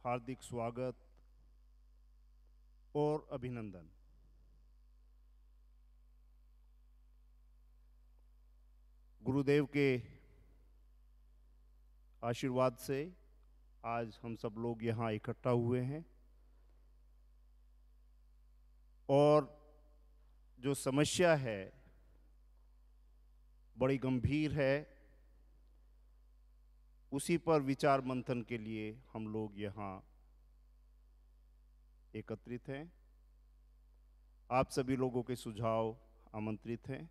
हार्दिक स्वागत और अभिनंदन। गुरुदेव के आशीर्वाद से आज हम सब लोग यहाँ इकट्ठा हुए हैं और जो समस्या है बड़ी गंभीर है, उसी पर विचार मंथन के लिए हम लोग यहाँ एकत्रित हैं। आप सभी लोगों के सुझाव आमंत्रित हैं।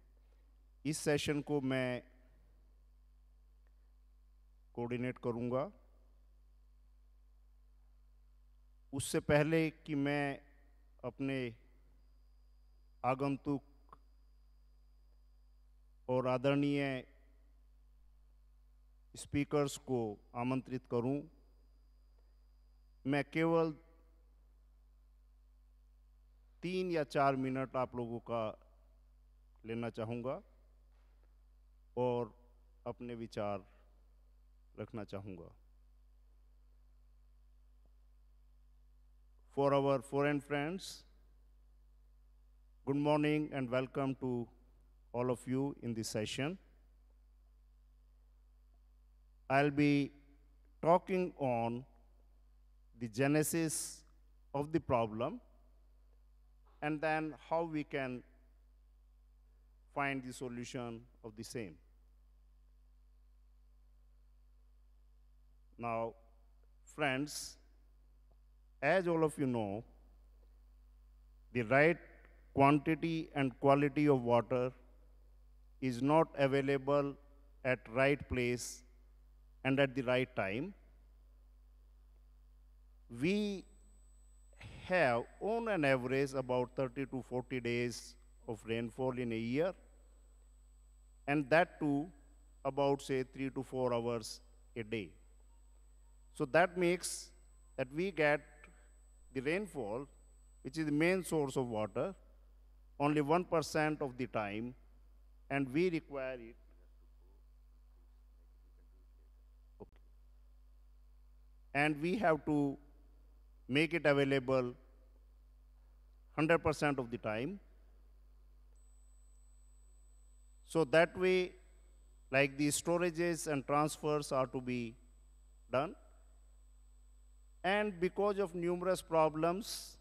इस सेशन को मैं कोऑर्डिनेट करूंगा। उससे पहले कि मैं अपने आगंतुक और आदरणीय स्पीकर्स को आमंत्रित करूं, मैं केवल 3 या 4 मिनट आप लोगों का लेना चाहूँगा और अपने विचार रखना चाहूँगा। For our foreign friends, good morning and welcome to all of you in this session. I'll be talking on the genesis of the problem and then how we can find the solution of the same. Now, friends, as all of you know, the right quantity and quality of water is not available at right place and at the right time. We have on an average about 30 to 40 days of rainfall in a year, and that too about say 3 to 4 hours a day. So that makes that we get the rainfall, which is the main source of water, only 1% of the time, and we require it. Okay. And we have to make it available 100% of the time. So that way, like the storages and transfers are to be done. And because of numerous problems,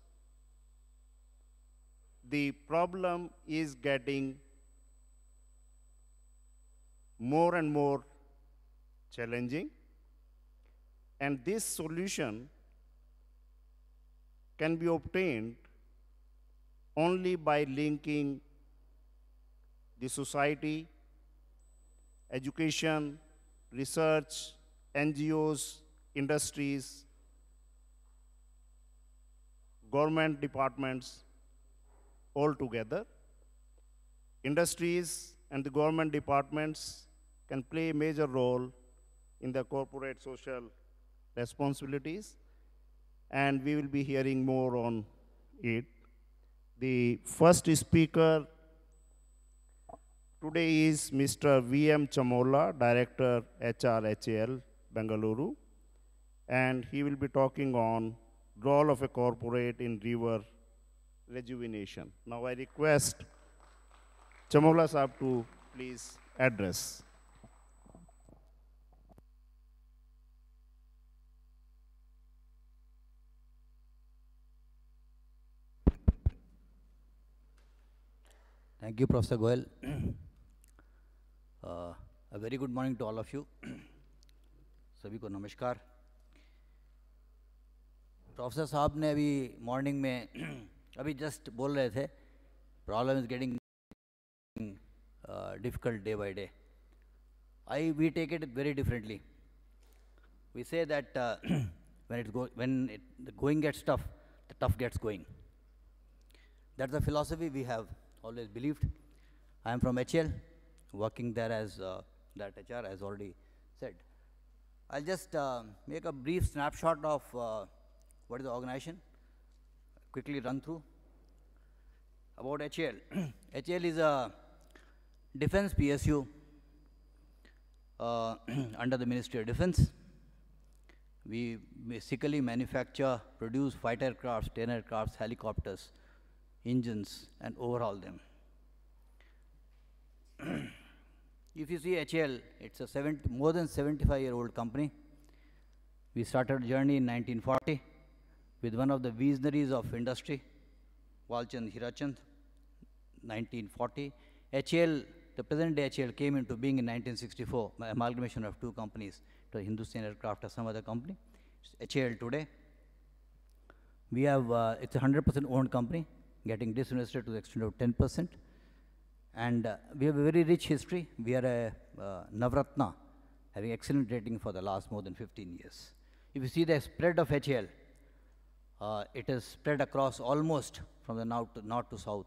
the problem is getting more and more challenging. And this solution can be obtained only by linking the society, education, research, NGOs, industries, government departments all together. Industries and the government departments can play a major role in the corporate social responsibilities, and we will be hearing more on it. The first speaker today is Mr. V.M. Chamola, Director HRHAL, Bengaluru, and he will be talking on role of a corporate in river rejuvenation. Now I request Chamola Saab to please address. Thank you, Professor Goel. A very good morning to all of you. सभी को नमस्कार। Professor साहब ने अभी morning में अभी just बोल रहे थे, problem is getting difficult day by day. We take it very differently. We say that when the going gets tough, the tough gets going. That's the philosophy we have always believed. I am from HL, working there as that HR has already said. I'll just make a brief snapshot of what is the organization, quickly run through. About HL. HL is a defense PSU under the Ministry of Defense. We basically manufacture, produce fighter crafts, trainer crafts, helicopters, engines, and overhaul them. If you see HAL, it's a more than 75-year-old company. We started a journey in 1940 with one of the visionaries of industry, Walchand Hirachand, 1940. HAL, the present day HAL came into being in 1964 by amalgamation of two companies, to Hindustan Aircraft or some other company. It's HAL today. We have, it's a 100% owned company, getting disinvested to the extent of 10%. And we have a very rich history. We are a Navratna, having excellent rating for the last more than 15 years. If you see the spread of HAL, it is spread across almost from the north to south,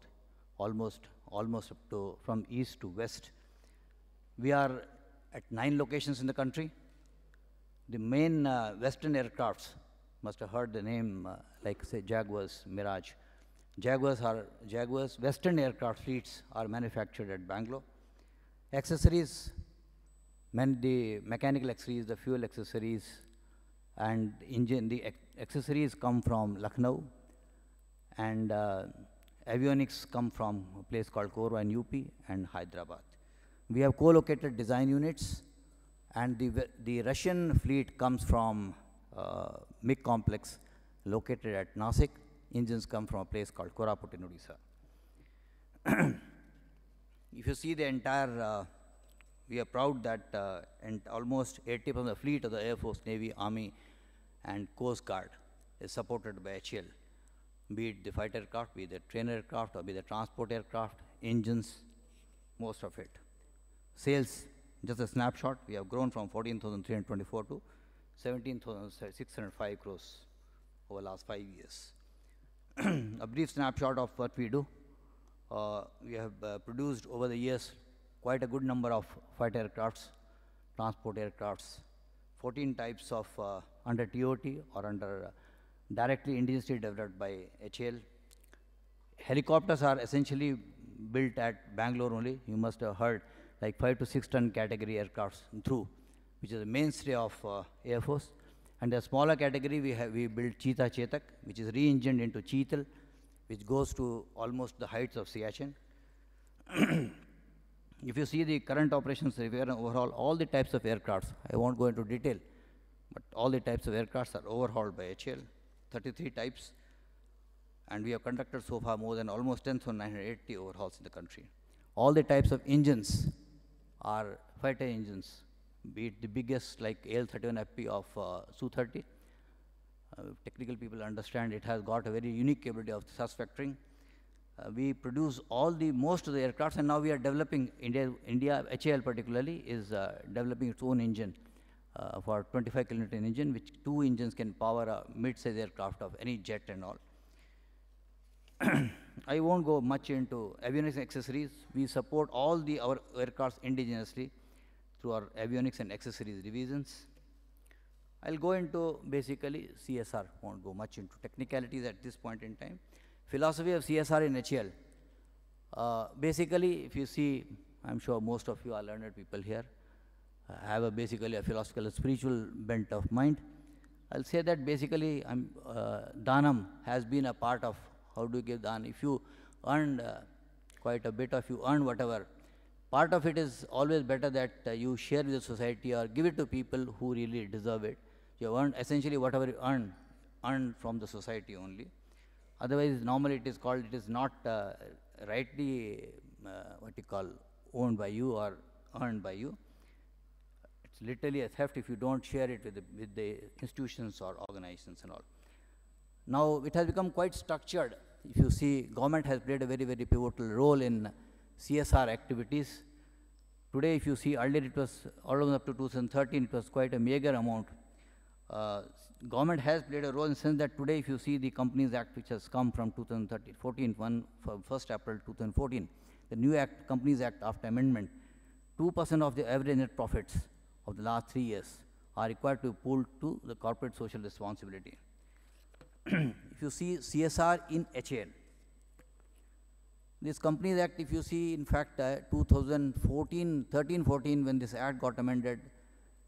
almost up to from east to west. We are at 9 locations in the country. The main Western aircrafts, must have heard the name, like say Jaguars, Mirage. Jaguars, Western aircraft fleets are manufactured at Bangalore. Accessories, the mechanical accessories, the fuel accessories, and the accessories come from Lucknow, and avionics come from a place called Korwa in UP and Hyderabad. We have co-located design units, and the Russian fleet comes from MiG complex located at Nasik. Engines come from a place called Koraput in Odisha. If you see the entire, we are proud that and almost 80% of the fleet of the Air Force, Navy, Army, and Coast Guard is supported by HAL, be it the fighter aircraft, be it the trainer aircraft, or be the transport aircraft, engines, most of it. Sales, just a snapshot, we have grown from 14,324 to 17,605 crores over the last 5 years. A brief snapshot of what we do. We have produced over the years quite a good number of fighter aircrafts, transport aircrafts, 14 types of under TOT or under directly indigenously developed by HAL. Helicopters are essentially built at Bangalore only. You must have heard, like 5 to 6 ton category aircrafts through, which is the mainstay of Air Force. And the smaller category, we built Cheetah Chetak, which is re-engined into Cheetal, which goes to almost the heights of Siachen. If you see the current operations review and overhaul, all the types of aircrafts, I won't go into detail, but all the types of aircrafts are overhauled by HAL, 33 types. And we have conducted so far more than almost 10,980 overhauls in the country. All the types of engines are fighter engines, be it the biggest like AL-31FP of Su-30. Technical people understand it has got a very unique capability of thrust vectoring. We produce most of the aircrafts, and now we are developing, India, HAL particularly, is developing its own engine for 25 kilonewton engine, which 2 engines can power a mid-size aircraft of any jet and all. I won't go much into avionics accessories. We support all our aircrafts indigenously through our avionics and accessories divisions. I'll go into basically CSR, won't go much into technicalities at this point in time. Philosophy of CSR in HAL. Basically, if you see, I'm sure most of you are learned people here, have basically a philosophical, spiritual bent of mind. I'll say that basically Dhanam has been a part of how do you give Dhan. If you earn quite a bit, if you earn whatever, part of it is always better that you share with the society or give it to people who really deserve it. You earn essentially whatever you earn from the society only. Otherwise, normally it is not rightly owned by you or earned by you. It's literally a theft if you don't share it with the institutions or organizations and all. Now, it has become quite structured. If you see, government has played a very, very pivotal role in CSR activities. Today, if you see, earlier it was all up to 2013, it was quite a meager amount. Government has played a role in the sense that today, if you see the Companies Act, which has come from 2014, from 1st April 2014, the new Act, Companies Act after amendment, 2% of the average net profits of the last 3 years are required to be pooled to the corporate social responsibility. If you see CSR in HAL, this Companies Act, if you see, in fact, 13-14, when this Act got amended,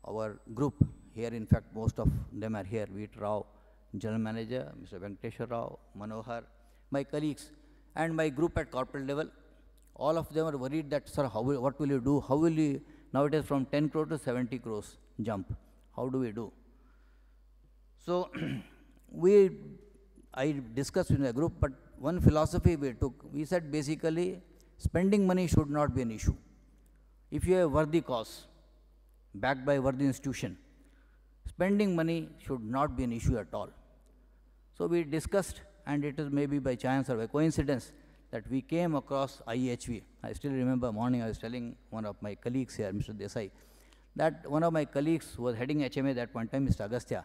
our group, here in fact most of them are here, Veet Rao, General Manager, Mr. Venkateshwar Rao, Manohar, my colleagues, and my group at corporate level. All of them are worried that, sir, what will you do? How will you, now it is from 10 crore to 70 crores jump. How do we do? So, I discussed in the group, but one philosophy we took, we said basically spending money should not be an issue. If you have a worthy cause, backed by a worthy institution, spending money should not be an issue at all. So we discussed, and it is maybe by chance or by coincidence that we came across IEHV. I still remember morning I was telling one of my colleagues here, Mr. Desai, that one of my colleagues who was heading HMA that one time, Mr. Agastya,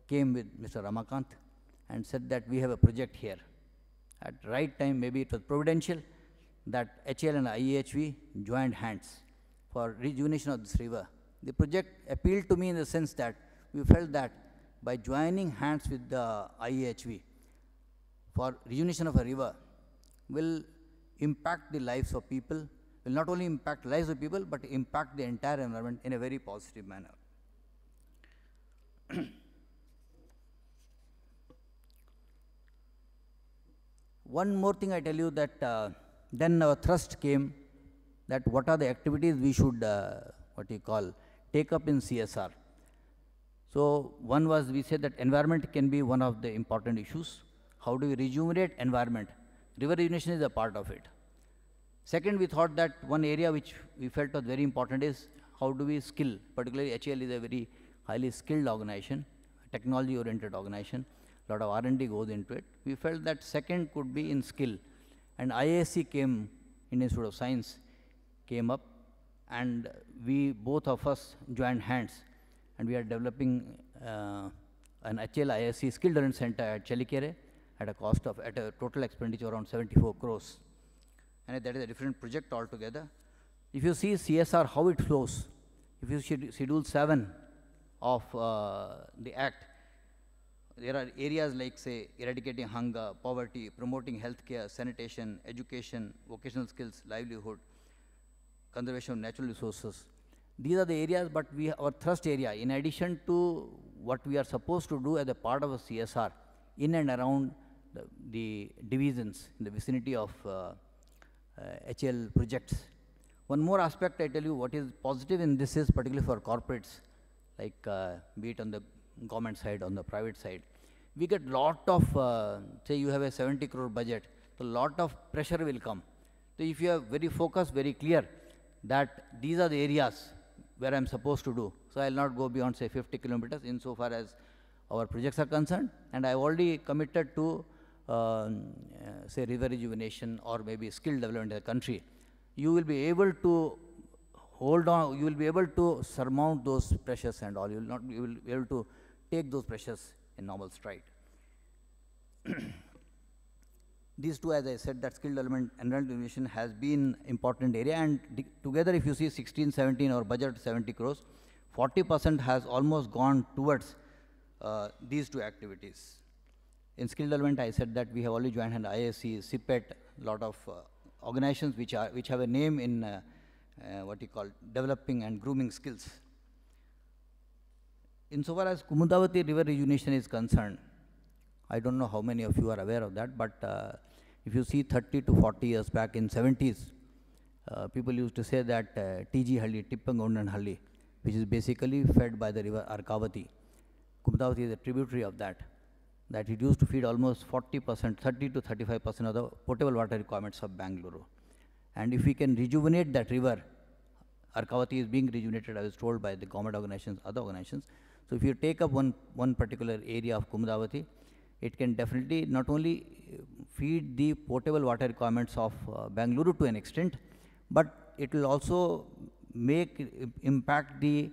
came with Mr. Ramakant and said that we have a project here. At right time, maybe it was providential, that HL and IEHV joined hands for rejuvenation of this river. The project appealed to me in the sense that we felt that by joining hands with the IEHV for rejuvenation of a river will impact the lives of people, will not only impact lives of people, but impact the entire environment in a very positive manner. One more thing I tell you that then our thrust came that what are the activities we should, take up in CSR. So one was, we said that environment can be one of the important issues. How do we rejuvenate environment? River rejuvenation is a part of it. Second, we thought that one area which we felt was very important is how do we skill, particularly HL is a very highly skilled organization, technology-oriented organization, a lot of R&D goes into it. We felt that second could be in skill. And IISc came, Indian Institute of Science, came up, and we, both of us, joined hands, and we are developing an HL IISc Skill Development Center at Chelikere at a cost of, at a total expenditure around 74 crores. And that is a different project altogether. If you see CSR, how it flows, if you see Schedule 7 of the Act, there are areas like, say, eradicating hunger, poverty, promoting healthcare, sanitation, education, vocational skills, livelihood, conservation of natural resources. These are the areas, but our thrust area, in addition to what we are supposed to do as a part of a CSR, in and around the divisions in the vicinity of HL projects. One more aspect I tell you, what is positive in this is particularly for corporates, like be it on the government side, on the private side. We get lot of, say you have a 70 crore budget, so lot of pressure will come. So if you are very focused, very clear that these are the areas where I am supposed to do, so I will not go beyond say 50 kilometers insofar as our projects are concerned, and I have already committed to say river rejuvenation or maybe skill development in the country. You will be able to hold on, you will be able to surmount those pressures and all. You will be able to take those pressures in normal stride. These two, as I said, that skill development and rejuvenation has been important area, and together if you see 16, 17, our budget 70 crores, 40% has almost gone towards these two activities. In skill development, I said that we have already joined hand ISC, CPET, lot of organizations which have a name in developing and grooming skills. Insofar as Kumudavati river rejuvenation is concerned, I don't know how many of you are aware of that, but if you see 30 to 40 years back in 70s, people used to say that TG Halli, Tippangondan Halli, which is basically fed by the river Arkavati. Kumudavati is a tributary of that it used to feed almost 40%, 30 to 35% of the potable water requirements of Bangalore. And if we can rejuvenate that river, Arkavati is being rejuvenated, I was told, by the government organizations, other organizations. So if you take up one particular area of Kumudavati, it can definitely not only feed the potable water requirements of Bangalore to an extent, but it will also impact the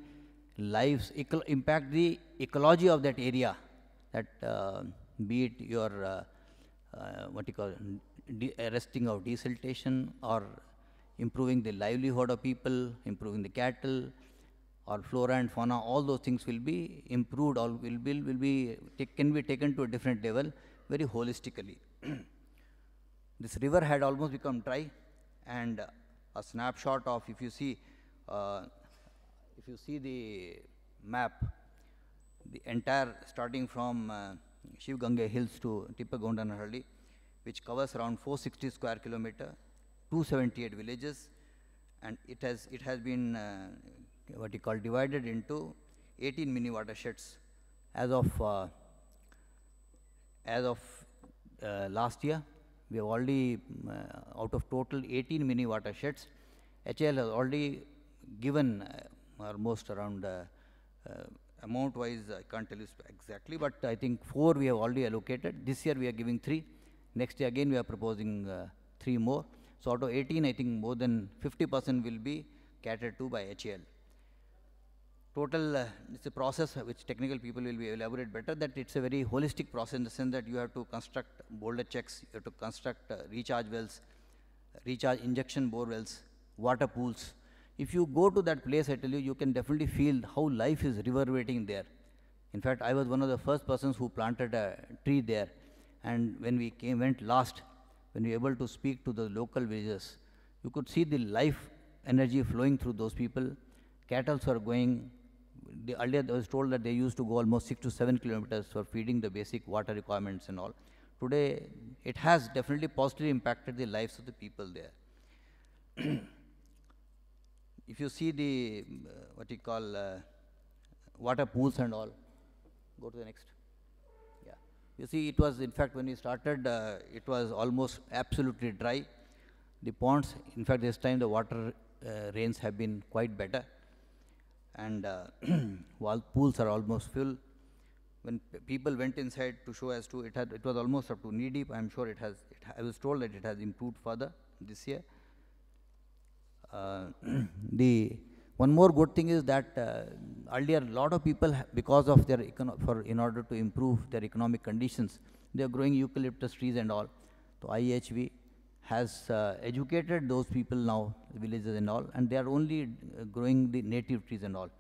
lives, impact the ecology of that area, that be it your arresting of desiltation or improving the livelihood of people, improving the cattle, or flora and fauna, all those things will be improved, or can be taken to a different level very holistically. This river had almost become dry, and a snapshot of, if you see the map, the entire starting from Shiv Ganga Hills to Tippagondanhalli, which covers around 460 square kilometer, 278 villages, and it has been what you call divided into 18 mini watersheds as of last year. We have already out of total 18 mini watersheds, HL has already given almost around amount wise I can't tell you exactly, but I think 4 we have already allocated. This year we are giving 3. Next year again we are proposing 3 more. So out of 18, I think more than 50% will be catered to by HAL. Total, it's a process which technical people will be elaborate better, that it's a very holistic process in the sense that you have to construct boulder checks, you have to construct recharge wells, recharge injection bore wells, water pools. If you go to that place, I tell you, you can definitely feel how life is reverberating there. In fact, I was one of the first persons who planted a tree there. And when we went last, when we were able to speak to the local villagers, you could see the life energy flowing through those people. Cattle were going. Earlier I was told that they used to go almost 6 to 7 kilometers for feeding the basic water requirements and all. Today, it has definitely positively impacted the lives of the people there. If you see the what you call water pools and all, go to the next. Yeah, you see, it was in fact when we started, it was almost absolutely dry. The ponds, in fact, this time the water rains have been quite better, and while pools are almost full. When people went inside to show as to it was almost up to knee deep. I am sure it has. I was told that it has improved further this year. The one more good thing is that earlier a lot of people, because of their in order to improve their economic conditions, they are growing eucalyptus trees and all. So IHV has educated those people now, villages and all, and they are only growing the native trees and all.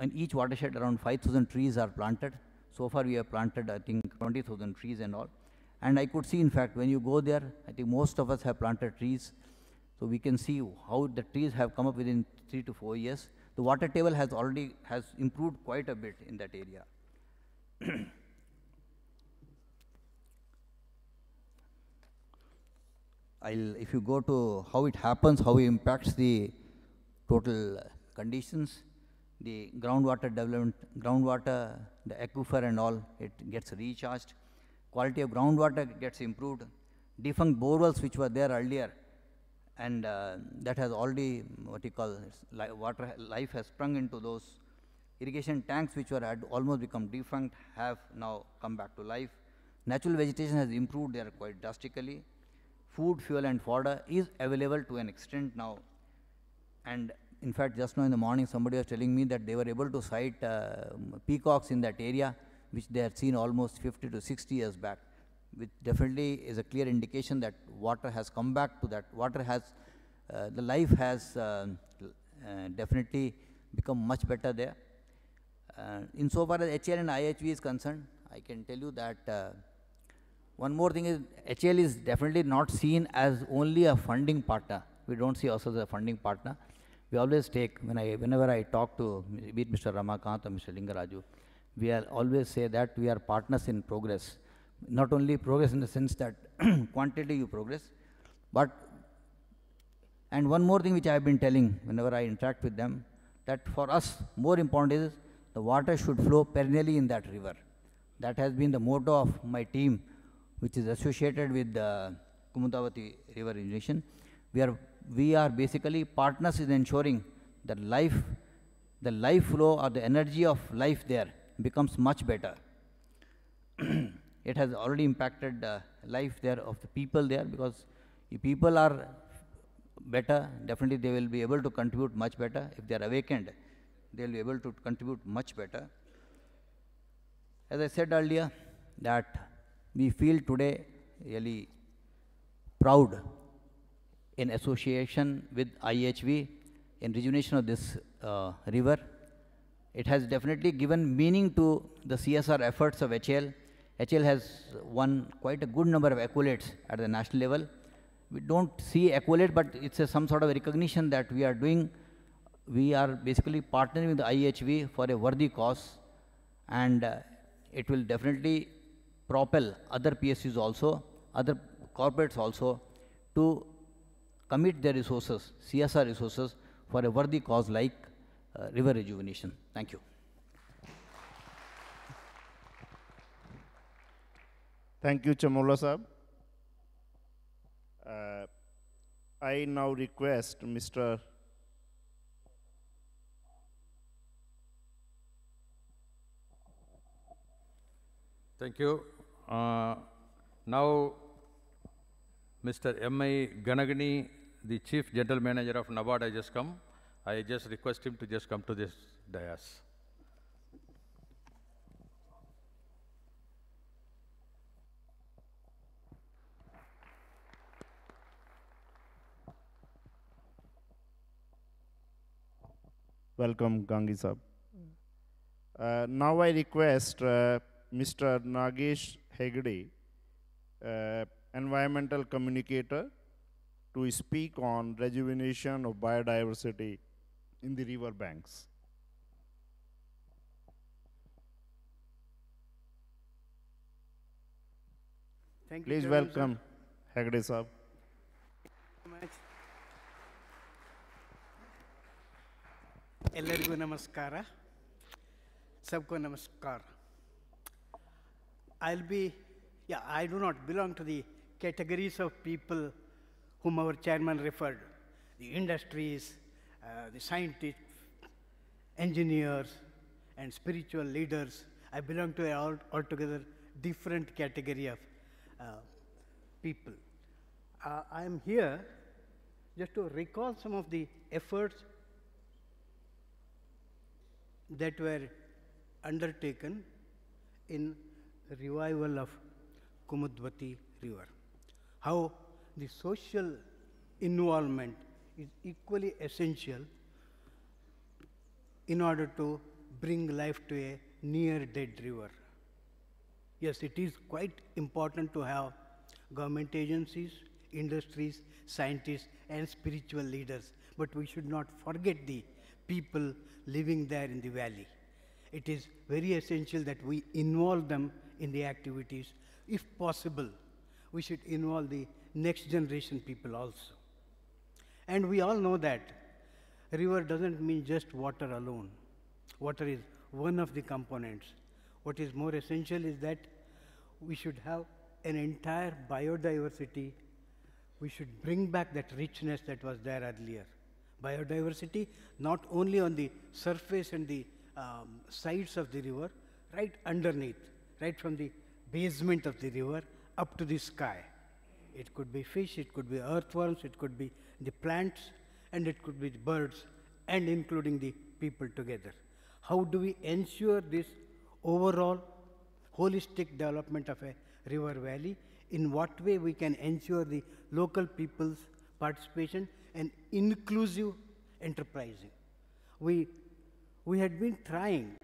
In each watershed, around 5,000 trees are planted. So far, we have planted, I think, 20,000 trees and all. And I could see, in fact, when you go there, I think most of us have planted trees. So we can see how the trees have come up within 3 to 4 years. The water table has improved quite a bit in that area. If you go to how it happens, how it impacts the total conditions, the groundwater development, the aquifer and all, it gets recharged. Quality of groundwater gets improved. Defunct borewells which were there earlier, and that has already, what you call, water life has sprung into those. Irrigation tanks which were had almost become defunct have now come back to life. Natural vegetation has improved there quite drastically. Food, fuel and fodder is available to an extent now. And in fact, just now in the morning, somebody was telling me that they were able to sight peacocks in that area, which they had seen almost 50 to 60 years back, which definitely is a clear indication that water has come back to that. Water has, the life has definitely become much better there. Insofar as HL and IHV is concerned, I can tell you that one more thing is HL is definitely not seen as only a funding partner. We don't see ourselves as a funding partner. We always take, whenever I talk to be it Mr. Ramakant or Mr. Lingaraju, we always say that we are partners in progress. Not only progress in the sense that quantity you progress, but, and one more thing which I have been telling whenever I interact with them, that for us, more important is the water should flow perennially in that river. That has been the motto of my team, which is associated with the Kumudavati River Rejuvenation. We are basically partners in ensuring that the life flow or the energy of life there becomes much better. It has already impacted life there of the people there, because if people are better, definitely they will be able to contribute much better. If they are awakened, they will be able to contribute much better. As I said earlier, that we feel today really proud in association with IHV in rejuvenation of this river. It has definitely given meaning to the CSR efforts of HL. HL has won quite a good number of accolades at the national level. We don't see accolade, but it's some sort of recognition that we are basically partnering with the IHV for a worthy cause. and it will definitely propel other PSUs also, other corporates also to commit their resources, CSR resources, for a worthy cause like river rejuvenation. Thank you. Thank you, Chamola Sahab. Uh, I now request Mr. Thank you. Now, Mr. M.I. Ganagani, the Chief General Manager of NABARD, has just come. I just request him to just come to this dais. Welcome, Gangi Sahab. Now I request Mr. Nagesh Hegde, environmental communicator, to speak on rejuvenation of biodiversity in the river banks. Thank you, Please Chairman, welcome Hegde Sahab. ಎಲ್ಲರಿಗೂ ನಮಸ್ಕಾರ. Sabko namaskar. I do not belong to the categories of people whom our chairman referred, the industries, the scientists, engineers, and spiritual leaders. I belong to an altogether different category of people. I am here just to recall some of the efforts that were undertaken in revival of Kumudvati river. How the social involvement is equally essential in order to bring life to a near dead river. Yes, it is quite important to have government agencies, industries, scientists, and spiritual leaders, but we should not forget the people living there in the valley. It is very essential that we involve them in the activities. If possible, we should involve the next generation people also. And we all know that river doesn't mean just water alone. Water is one of the components. What is more essential is that we should have an entire biodiversity. We should bring back that richness that was there earlier. Biodiversity not only on the surface and the sides of the river, right underneath, right from the basement of the river up to the sky. It could be fish, it could be earthworms, it could be the plants, and it could be the birds, and including the people together. How do we ensure this overall holistic development of a river valley? In what way we can ensure the local people's participation and inclusive enterprising? We had been trying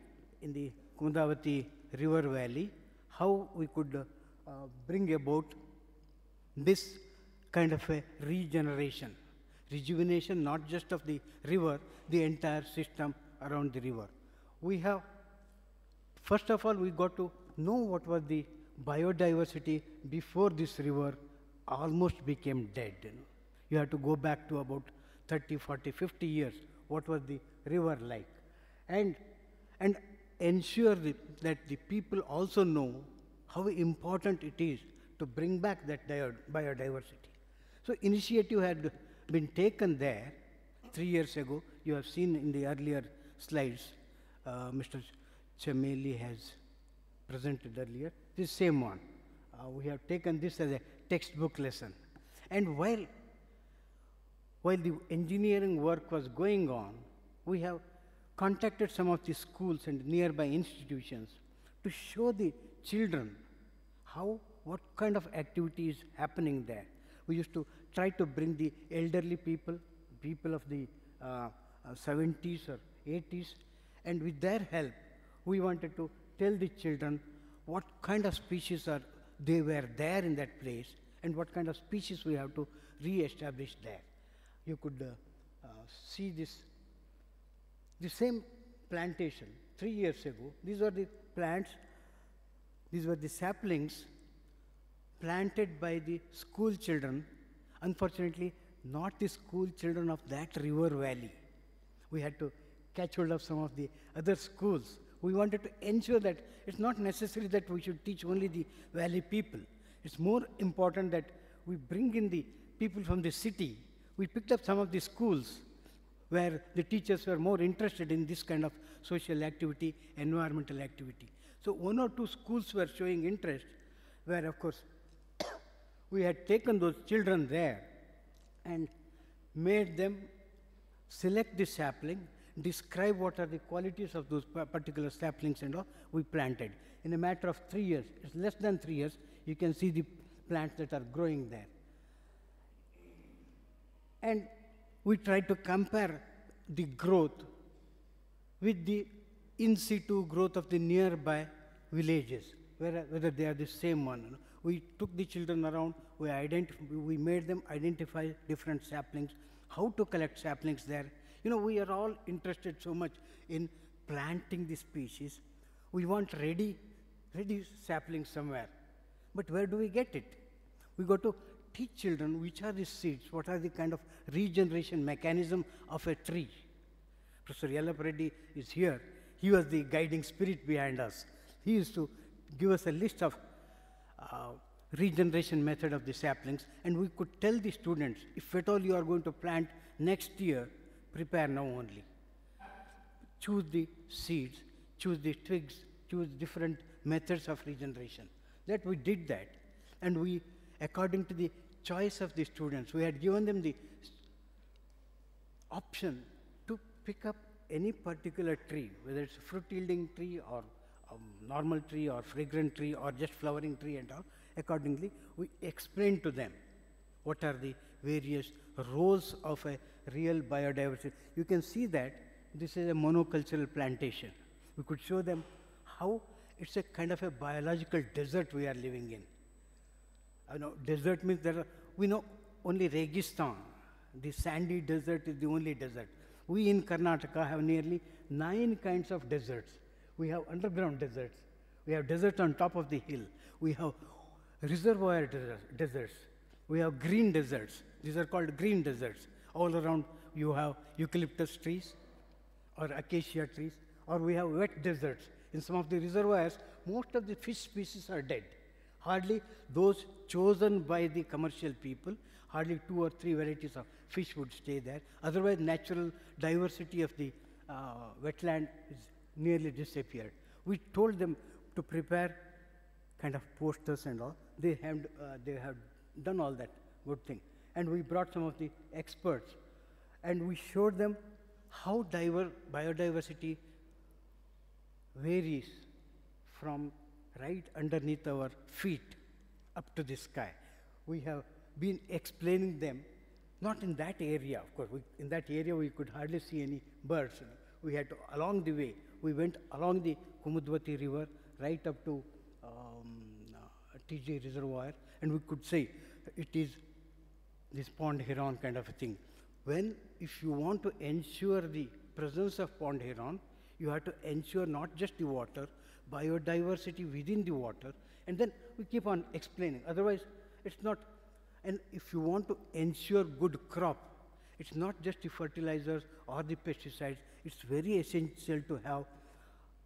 in the Kundavati river valley how we could bring about this kind of a regeneration, rejuvenation not just of the river, the entire system around the river. We have, first of all, we got to know what was the biodiversity before this river almost became dead. You have to go back to about 30, 40, 50 years. What was the river like? And ensure that the people also know how important it is to bring back that biodiversity. So initiative had been taken there 3 years ago. You have seen in the earlier slides, Mr. Chameli has presented earlier, this same one. We have taken this as a textbook lesson. And while the engineering work was going on, we have contacted some of the schools and nearby institutions to show the children what kind of activity is happening there. We used to try to bring the elderly people of the 70s or 80s, and with their help, we wanted to tell the children what kind of species they were there in that place, and what kind of species we have to re-establish there. You could see the same plantation 3 years ago. These are the plants. These were the saplings planted by the school children. Unfortunately, not the school children of that river valley. We had to catch hold of some of the other schools. We wanted to ensure that it's not necessary that we should teach only the valley people. It's more important that we bring in the people from the city. We picked up some of the schools where the teachers were more interested in this kind of social activity, environmental activity. So one or two schools were showing interest, where of course we had taken those children there and made them select the sapling, describe what are the qualities of those particular saplings and all. We planted. In a matter of 3 years, it's less than 3 years, you can see the plants that are growing there. And we tried to compare the growth with the in situ growth of the nearby villages, whether they are the same one. You know. We took the children around, we made them identify different saplings, how to collect saplings there. You know, we are all interested so much in planting the species. We want ready saplings somewhere. But where do we get it? We got to teach children which are the seeds, what are the kind of regeneration mechanism of a tree. Professor Yellappa Reddy is here. He was the guiding spirit behind us. He used to give us a list of regeneration method of the saplings, and we could tell the students, if at all you are going to plant next year, prepare now only. Choose the seeds, choose the twigs, choose different methods of regeneration. That we did that, and we, according to the choice of the students, we had given them the option to pick up any particular tree, whether it's a fruit-yielding tree or a normal tree or fragrant tree or just flowering tree and all. Accordingly, we explained to them what are the various roles of a real biodiversity. You can see that this is a monocultural plantation. We could show them how it's a kind of a biological desert we are living in. You know, desert means we know only Registan, the sandy desert is the only desert. We in Karnataka have nearly 9 kinds of deserts. We have underground deserts. We have deserts on top of the hill. We have reservoir deserts. We have green deserts. These are called green deserts. All around you have eucalyptus trees or acacia trees, or we have wet deserts. In some of the reservoirs, most of the fish species are dead. Hardly those chosen by the commercial people, hardly 2 or 3 varieties of fish would stay there. Otherwise, natural diversity of the wetland is nearly disappeared. We told them to prepare kind of posters and all. They have done all that good thing. And we brought some of the experts, and we showed them how biodiversity varies from right underneath our feet up to the sky. We have been explaining them, not in that area, of course. In that area, we could hardly see any birds. You know. We had to, along the way, we went along the Kumudvati river right up to TJ reservoir, and we could say it is this pond heron kind of a thing. If you want to ensure the presence of pond heron, you have to ensure not just the water, biodiversity within the water, and then we keep on explaining. Otherwise, it's not. And if you want to ensure good crop, it's not just the fertilizers or the pesticides. It's very essential to have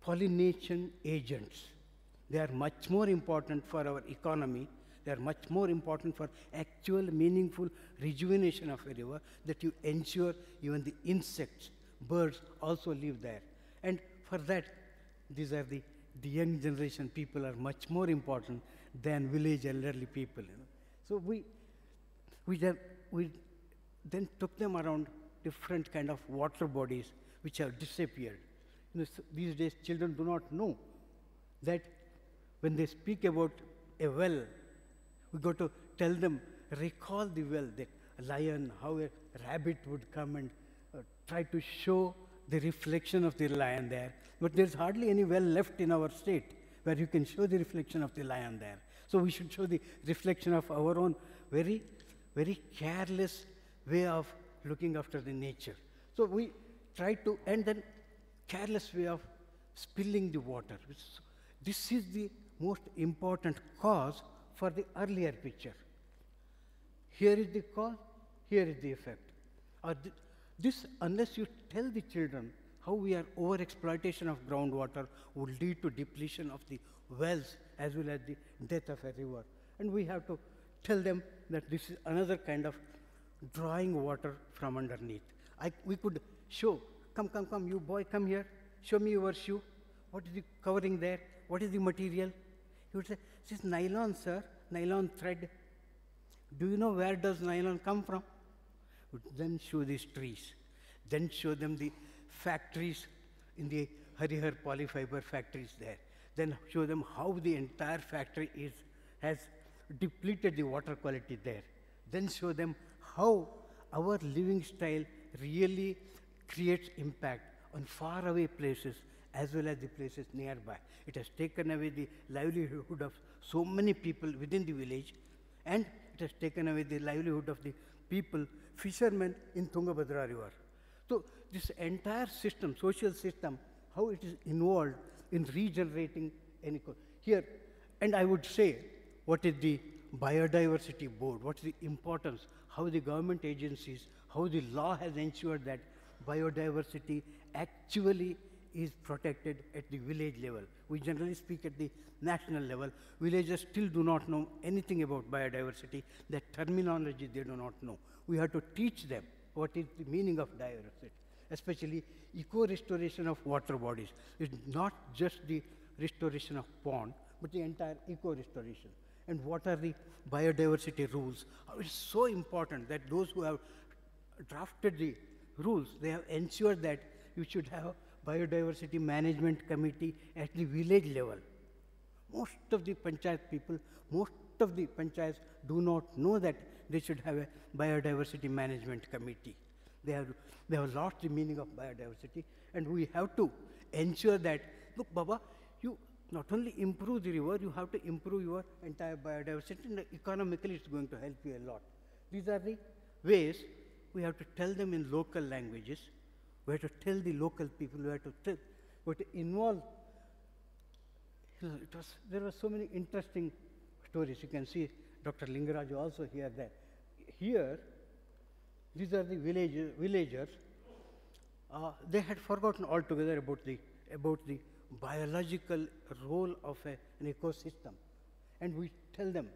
pollination agents. They are much more important for our economy. They are much more important for actual meaningful rejuvenation of a river, that you ensure even the insects, birds also live there. And for that, these are the young generation people are much more important than village elderly people. You know. So we then took them around different kind of water bodies which have disappeared. You know, so these days, children do not know that when they speak about a well, we got to tell them, recall the well, the lion, how a rabbit would come and try to show the reflection of the lion there. But there's hardly any well left in our state where you can show the reflection of the lion there. So we should show the reflection of our own very, very careless way of looking after the nature. So we try to, and then careless way of spilling the water. This is the most important cause for the earlier picture. Here is the cause, here is the effect. This, unless you tell the children how we are overexploitation of groundwater would lead to depletion of the wells as well as the death of a river. And we have to tell them that this is another kind of drawing water from underneath. We could show, come, you boy, come here, show me your shoe. What is the covering there? What is the material? He would say, this is nylon, sir, nylon thread. Do you know where does nylon come from? Then show these trees. Then show them the factories in the Harihar polyfiber factories there. Then show them how the entire factory has depleted the water quality there. Then show them how our living style really creates impact on faraway places as well as the places nearby. It has taken away the livelihood of so many people within the village, and it has taken away the livelihood of the people, fishermen in Tungabhadra River. So this entire system, social system, how it is involved in regenerating here. And I would say, what is the biodiversity board? What's the importance? How the government agencies, how the law has ensured that biodiversity actually is protected at the village level. We generally speak at the national level. Villagers still do not know anything about biodiversity. That terminology they do not know. We have to teach them what is the meaning of diversity, especially eco-restoration of water bodies. It's not just the restoration of pond, but the entire eco-restoration. And what are the biodiversity rules? It's so important that those who have drafted the rules, they have ensured that you should have biodiversity management committee at the village level. Most of the panchayat people, most of the panchayats do not know that they should have a biodiversity management committee. They have lost the meaning of biodiversity, and we have to ensure that, look, Baba, you not only improve the river, you have to improve your entire biodiversity, and economically it's going to help you a lot. These are the ways we have to tell them in local languages. We have to tell the local people, we have to involve. There were so many interesting stories. You can see Dr. Lingaraju also here there. Here, these are the villagers. They had forgotten altogether about the biological role of an ecosystem. And we tell them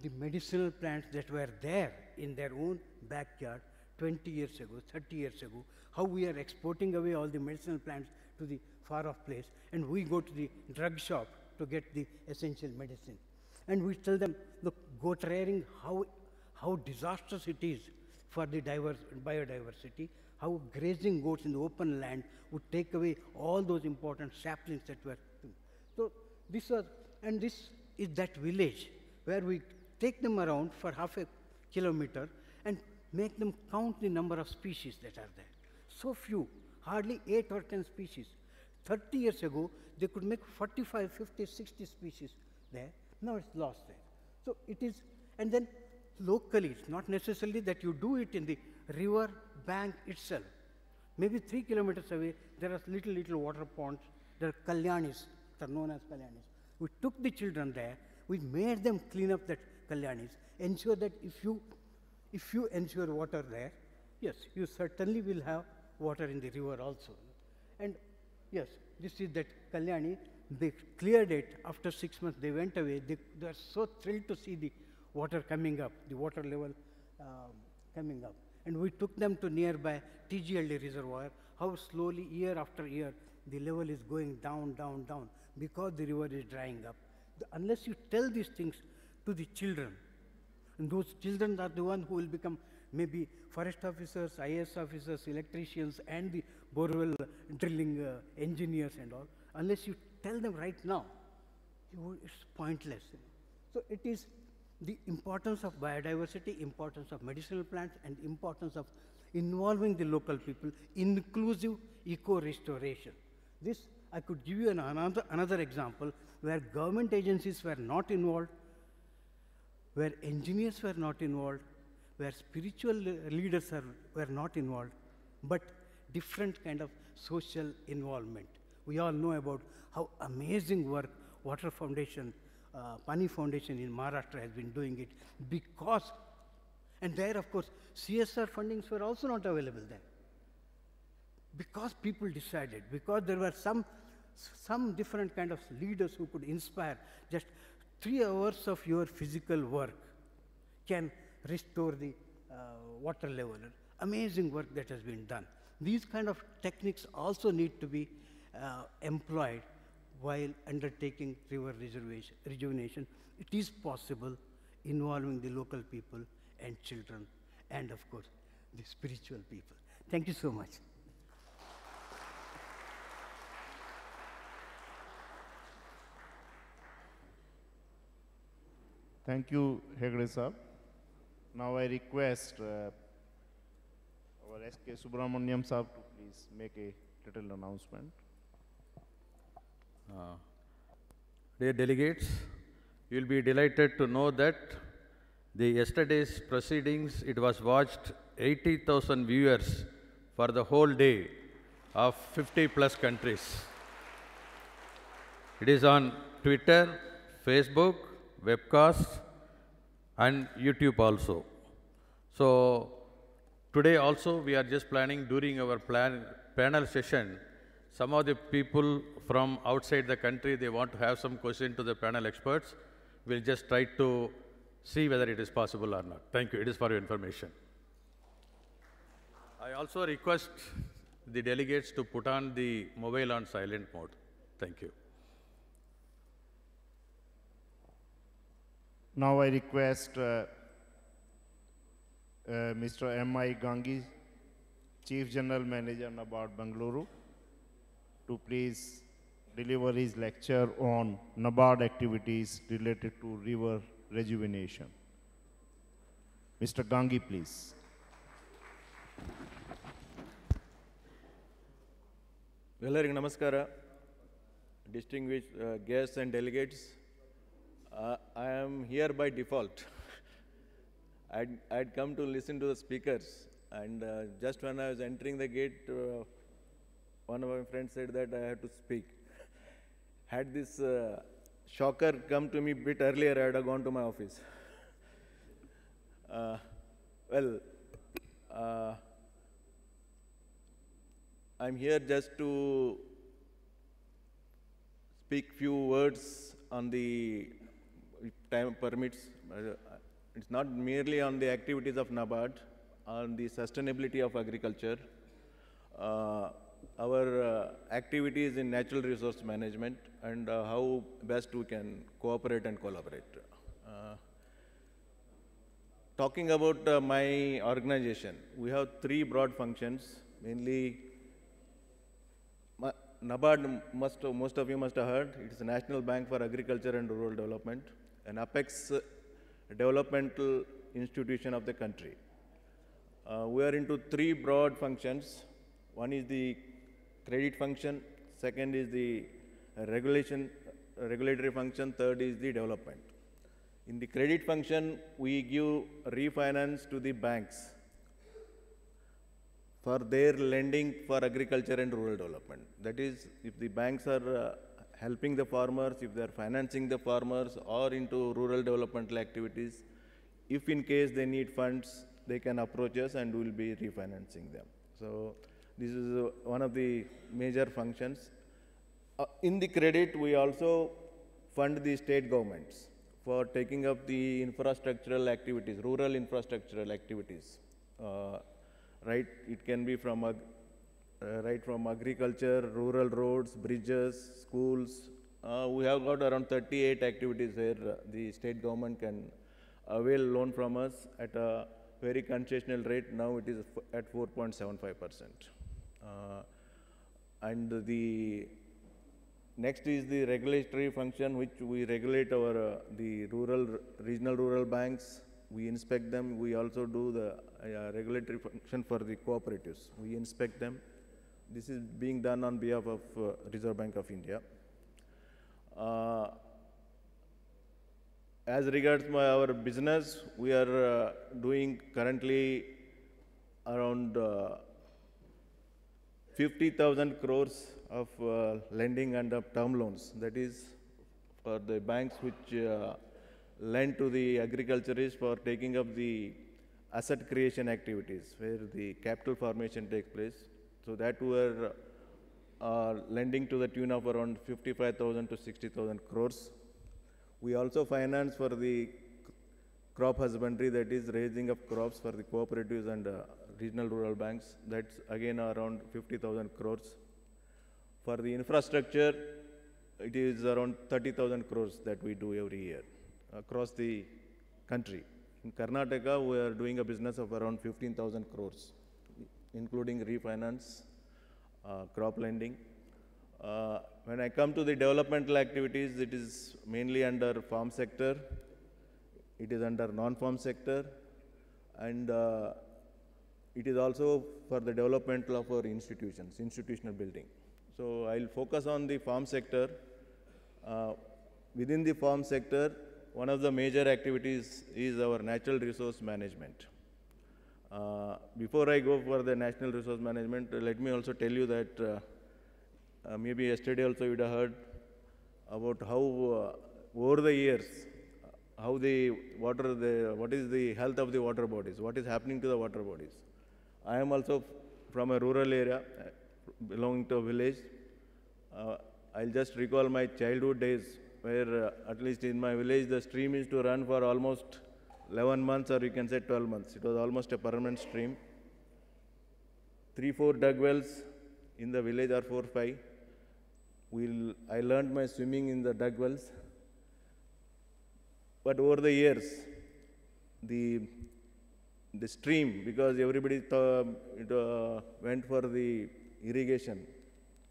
the medicinal plants that were there in their own backyard 20 years ago, 30 years ago, how we are exporting away all the medicinal plants to the far-off place, and we go to the drug shop to get the essential medicine. And we tell them, look, goat rearing, how disastrous it is for the biodiversity, how grazing goats in the open land would take away all those important saplings that were. So this is that village where we take them around for half a kilometer and make them count the number of species that are there. So few, hardly 8 or 10 species. 30 years ago, they could make 45, 50, 60 species there. Now it's lost there. So it is, and then locally, it's not necessarily that you do it in the river bank itself. Maybe 3 kilometers away, there are little water ponds. There are kalyanis, that are known as kalyanis. We took the children there. We made them clean up that kalyanis, ensure that if you ensure water there, yes, you certainly will have water in the river also. And yes, this is that kalyani. They cleared it. After 6 months, they went away. They are so thrilled to see the water coming up, the water level coming up. And we took them to nearby TGLD reservoir, how slowly, year after year, the level is going down, down, down, because the river is drying up. Unless you tell these things to the children, and those children are the ones who will become maybe forest officers, IAS officers, electricians, and the borewell drilling engineers and all. Unless you tell them right now, it's pointless. So it is the importance of biodiversity, importance of medicinal plants, and importance of involving the local people, inclusive eco-restoration. This, I could give you another example where government agencies were not involved, where engineers were not involved, where spiritual leaders were not involved, but different kind of social involvement. We all know about how amazing work Water Foundation, Pani Foundation in Maharashtra has been doing it because, and there of course CSR fundings were also not available there. Because people decided, because there were some different kind of leaders who could inspire, just 3 hours of your physical work can restore the water level. Amazing work that has been done. These kind of techniques also need to be employed while undertaking river rejuvenation. It is possible involving the local people and children and of course the spiritual people. Thank you so much. Thank you, Hegde Sahab. Now I request our S.K. Subramaniam Sahab to please make a little announcement. Dear delegates, you will be delighted to know that the yesterday's proceedings, it was watched 80,000 viewers for the whole day of 50 plus countries. It is on Twitter, Facebook, webcast and YouTube also. So today also we are just planning during our panel session, some of the people from outside the country, they want to have some question to the panel experts. We'll just try to see whether it is possible or not. Thank you. It is for your information. I also request the delegates to put on the mobile on silent mode. Thank you. Now I request Mr. M.I. Gangi, Chief General Manager, NABARD, Bengaluru, to please deliver his lecture on NABARD activities related to river rejuvenation. Mr. Gangi, please. ಎಲ್ಲರಿಗೂ ನಮಸ್ಕಾರ. Distinguished guests and delegates, I am here by default. I'd come to listen to the speakers, and just when I was entering the gate, one of my friends said that I had to speak. Had this shocker come to me a bit earlier, I would have gone to my office. I'm here just to speak few words on the, if time permits. It's not merely on the activities of NABARD, on the sustainability of agriculture, our activities in natural resource management, and how best we can cooperate and collaborate. Talking about my organization, we have 3 broad functions, mainly NABARD, most of you must have heard, it is the National Bank for Agriculture and Rural Development, an apex developmental institution of the country. We are into 3 broad functions. One is the credit function, second is the regulatory function, third is the development. In the credit function, we give refinance to the banks for their lending for agriculture and rural development. That is, if the banks are helping the farmers, if they are financing the farmers or into rural developmental activities, if in case they need funds, they can approach us and we will be refinancing them. So this is one of the major functions. In the credit, we also fund the state governments for taking up the infrastructural activities, rural infrastructural activities. Right, it can be from right from agriculture, rural roads, bridges, schools. We have got around 38 activities where the state government can avail loan from us at a very concessional rate. Now it is at 4.75%. And the next is the regulatory function, which we regulate our the regional rural banks. We inspect them. We also do the regulatory function for the cooperatives. We inspect them. This is being done on behalf of Reserve Bank of India. As regards our business, we are doing currently around 50,000 crores of lending and of term loans. That is for the banks which lend to the agriculturists for taking up the asset creation activities where the capital formation takes place. So that were lending to the tune of around 55,000 to 60,000 crores. We also finance for the crop husbandry, that is raising of crops for the cooperatives and regional rural banks. That's again around 50,000 crores. For the infrastructure, it is around 30,000 crores that we do every year across the country. In Karnataka, we are doing a business of around 15,000 crores, including refinance, crop lending. When I come to the developmental activities, it is mainly under farm sector, it is under non-farm sector, and it is also for the development of our institutions, institutional building. So I'll focus on the farm sector. Within the farm sector, one of the major activities is our natural resource management. Before I go for the national resource management, let me also tell you that maybe yesterday also you would have heard about how over the years, how the water, what is the health of the water bodies, what is happening to the water bodies. I am also from a rural area, belonging to a village. I'll just recall my childhood days where at least in my village the stream used to run for almost 11 months, or you can say 12 months. It was almost a permanent stream. 3-4 dug wells in the village, or 4-5. I learned my swimming in the dug wells. But over the years, the stream, because everybody went for the irrigation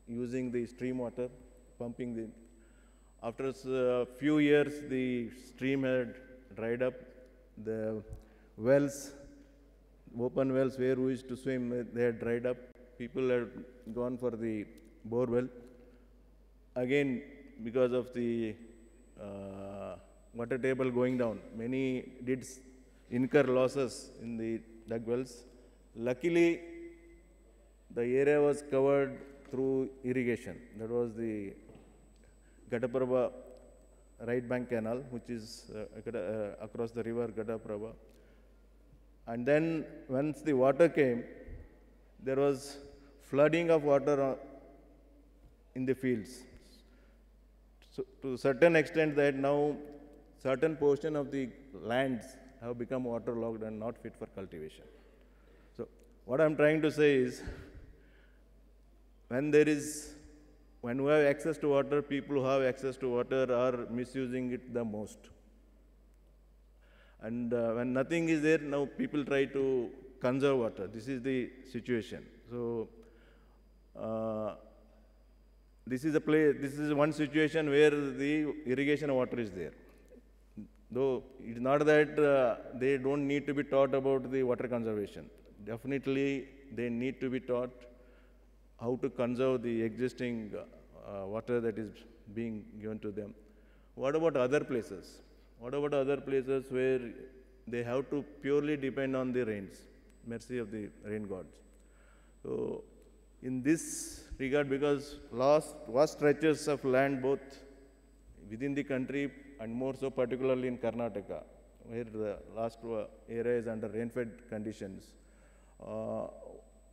using the stream water, pumping the. After a few years, the stream had dried up. The wells, open wells where we used to swim, they had dried up. People had gone for the bore well. Again, because of the water table going down, many did incur losses in the dug wells. Luckily, the area was covered through irrigation. That was the Ghataprabha right bank canal, which is across the river Ghataprabha. And then once the water came, there was flooding of water in the fields. So to a certain extent that now certain portion of the lands have become waterlogged and not fit for cultivation. So what I'm trying to say is, when we have access to water, people who have access to water are misusing it the most. And when nothing is there, now people try to conserve water. This is the situation. So this is one situation where the irrigation water is there. Though it's not that they don't need to be taught about the water conservation. Definitely they need to be taught how to conserve the existing water that is being given to them. What about other places? What about other places where they have to purely depend on the rains, mercy of the rain gods? So in this regard, because vast stretches of land both within the country and more so particularly in Karnataka, where the last area is under rain-fed conditions,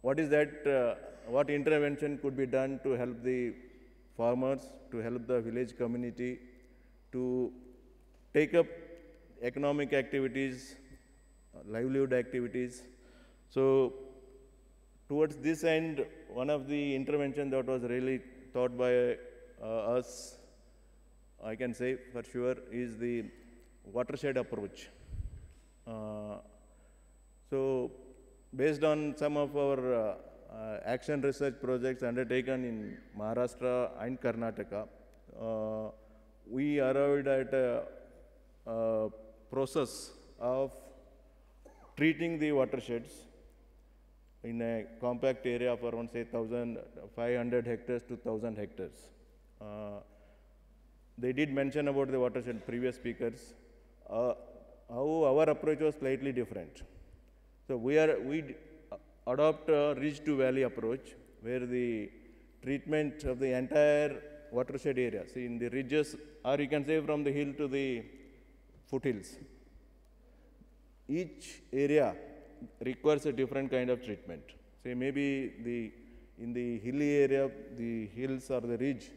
what intervention could be done to help the farmers, to help the village community to take up economic activities, livelihood activities? So towards this end, one of the interventions that was really thought by us, I can say for sure, is the watershed approach. So based on some of our action research projects undertaken in Maharashtra and Karnataka, we arrived at a process of treating the watersheds in a compact area of around, say, 500 hectares to 1,000 hectares. They did mention about the watershed, previous speakers, how our approach was slightly different. So we adopt a ridge to valley approach, where the treatment of the entire watershed area. See, in the ridges, or you can say from the hill to the foothills. Each area requires a different kind of treatment. Say maybe in the hilly area, the hills or the ridge,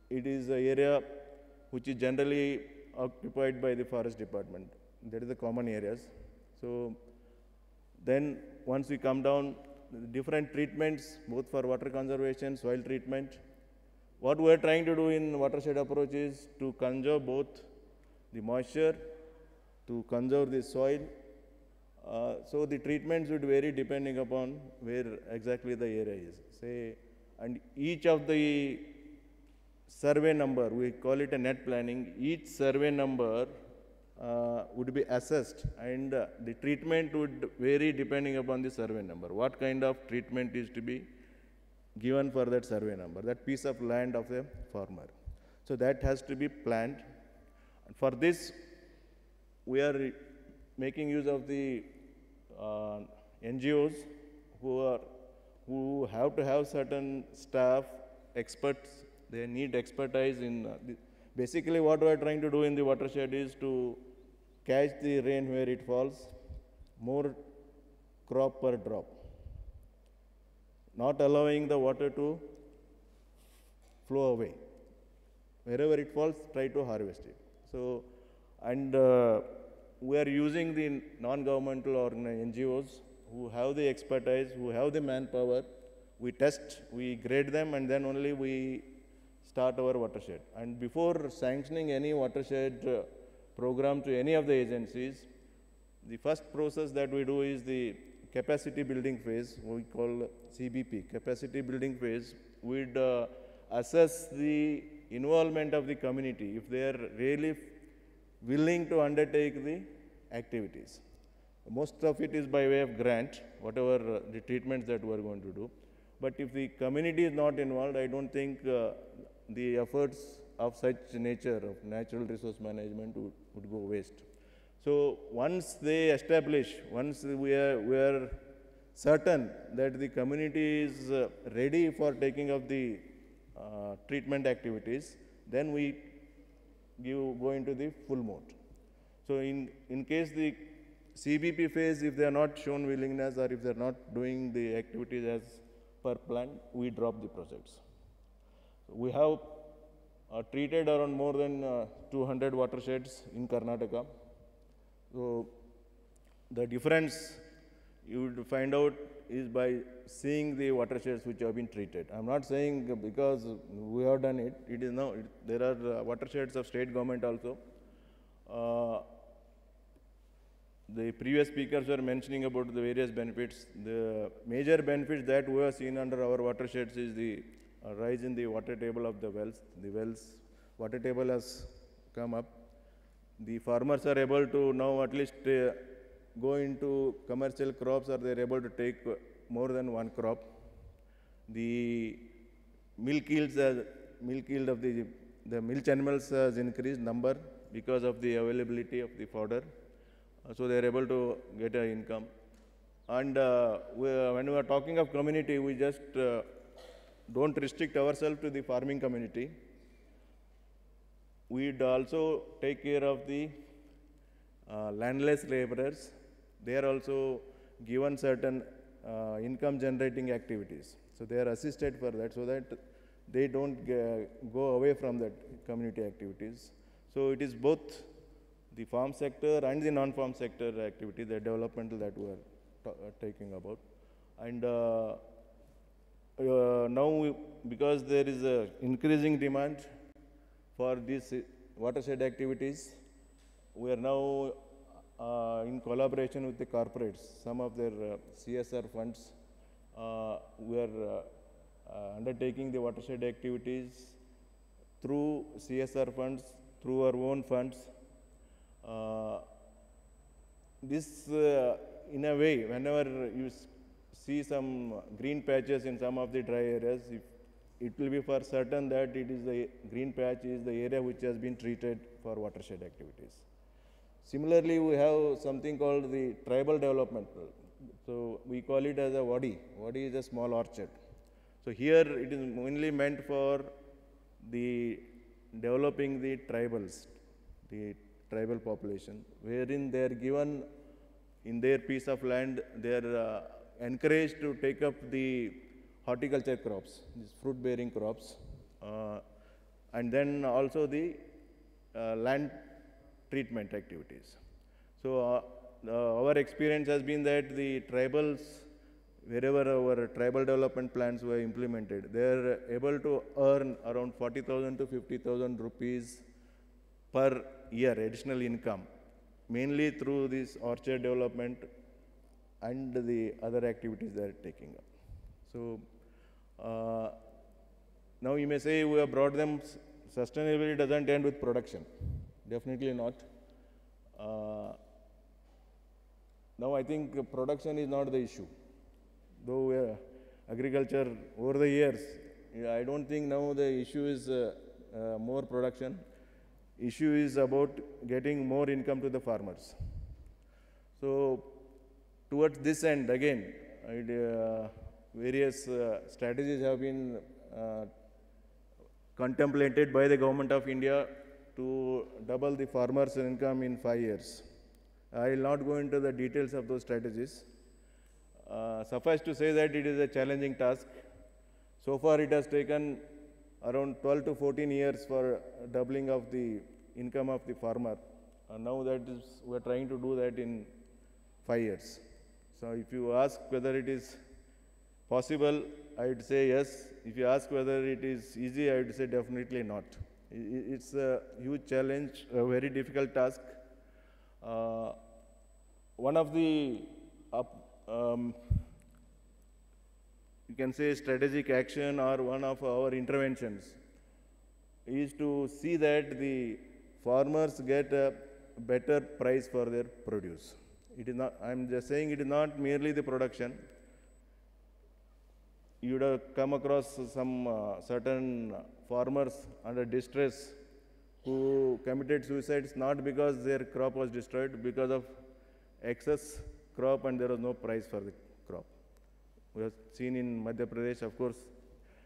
it is an area which is generally occupied by the forest department. That is the common areas. So then once we come down, different treatments, both for water conservation, soil treatment. What we are trying to do in watershed approach is to conserve both the moisture, to conserve the soil. So the treatments would vary depending upon where exactly the area is. Say, and each of the survey number, we call it a net planning, each survey number would be assessed, and the treatment would vary depending upon the survey number. What kind of treatment is to be given for that survey number, that piece of land of a farmer. So that has to be planned. And for this, we are making use of the NGOs who have to have certain staff, experts. They need expertise in basically what we are trying to do in the watershed is to catch the rain where it falls, more crop per drop, not allowing the water to flow away. Wherever it falls, try to harvest it. So, and we are using the non-governmental NGOs who have the expertise, who have the manpower. We test, we grade them, and then only we start our watershed. And before sanctioning any watershed program to any of the agencies, the first process that we do is the capacity building phase, we call CBP, capacity building phase. We'd assess the involvement of the community, if they are really willing to undertake the activities. Most of it is by way of grant, whatever the treatments that we are going to do. But if the community is not involved, I don't think the efforts of such nature, of natural resource management would go waste. So once they establish, once we are certain that the community is ready for taking up the treatment activities, then we go into the full mode. So in case the CBP phase, if they are not shown willingness or if they are not doing the activities as per plan, we drop the projects. So we have treated around more than 200 watersheds in Karnataka. So the difference you would find out is by seeing the watersheds which have been treated. I'm not saying because we have done it, it is now, there are watersheds of state government also. The previous speakers were mentioning about the various benefits. The major benefits that we have seen under our watersheds is the rise in the water table of the wells. The wells water table has come up. The farmers are able to now at least go into commercial crops, or they are able to take more than one crop. The milk yield of the milk animals has increased number because of the availability of the fodder. So they are able to get an income. And when we are talking of community, we just don't restrict ourselves to the farming community. We'd also take care of the landless laborers. They are also given certain income generating activities. So they are assisted for that, so that they don't go away from that community activities. So it is both the farm sector and the non-farm sector activity, the developmental that we are taking about. And now, because there is a increasing demand for these watershed activities, we are now in collaboration with the corporates, some of their CSR funds. We are undertaking the watershed activities through CSR funds, through our own funds. This, in a way, whenever you see some green patches in some of the dry areas, it will be for certain that it is the green patch is the area which has been treated for watershed activities. Similarly, we have something called the tribal development. So we call it as a wadi. Wadi is a small orchard. So here it is mainly meant for the developing the tribals, the tribal population, wherein they are given in their piece of land, they are encouraged to take up the horticulture crops, these fruit-bearing crops, and then also the land treatment activities. So our experience has been that the tribals, wherever our tribal development plans were implemented, they are able to earn around 40,000 to 50,000 rupees per year additional income, mainly through this orchard development and the other activities they are taking up. So now you may say we have brought them, sustainability doesn't end with production. Definitely not. Now I think production is not the issue. Though agriculture over the years, I don't think now the issue is more production. Issue is about getting more income to the farmers. So towards this end, again, various strategies have been contemplated by the government of India to double the farmers' income in 5 years. I will not go into the details of those strategies. Suffice to say that it is a challenging task. So far it has taken around 12 to 14 years for doubling of the income of the farmer. Now that is, we are trying to do that in 5 years. So if you ask whether it is possible, I would say yes. If you ask whether it is easy, I would say definitely not. It's a huge challenge, a very difficult task. One of the you can say strategic action or one of our interventions is to see that the farmers get a better price for their produce. It is not, I'm just saying it is not merely the production. You would have come across some certain farmers under distress who committed suicides not because their crop was destroyed, because of excess crop and there was no price for the crop. We have seen in Madhya Pradesh, of course,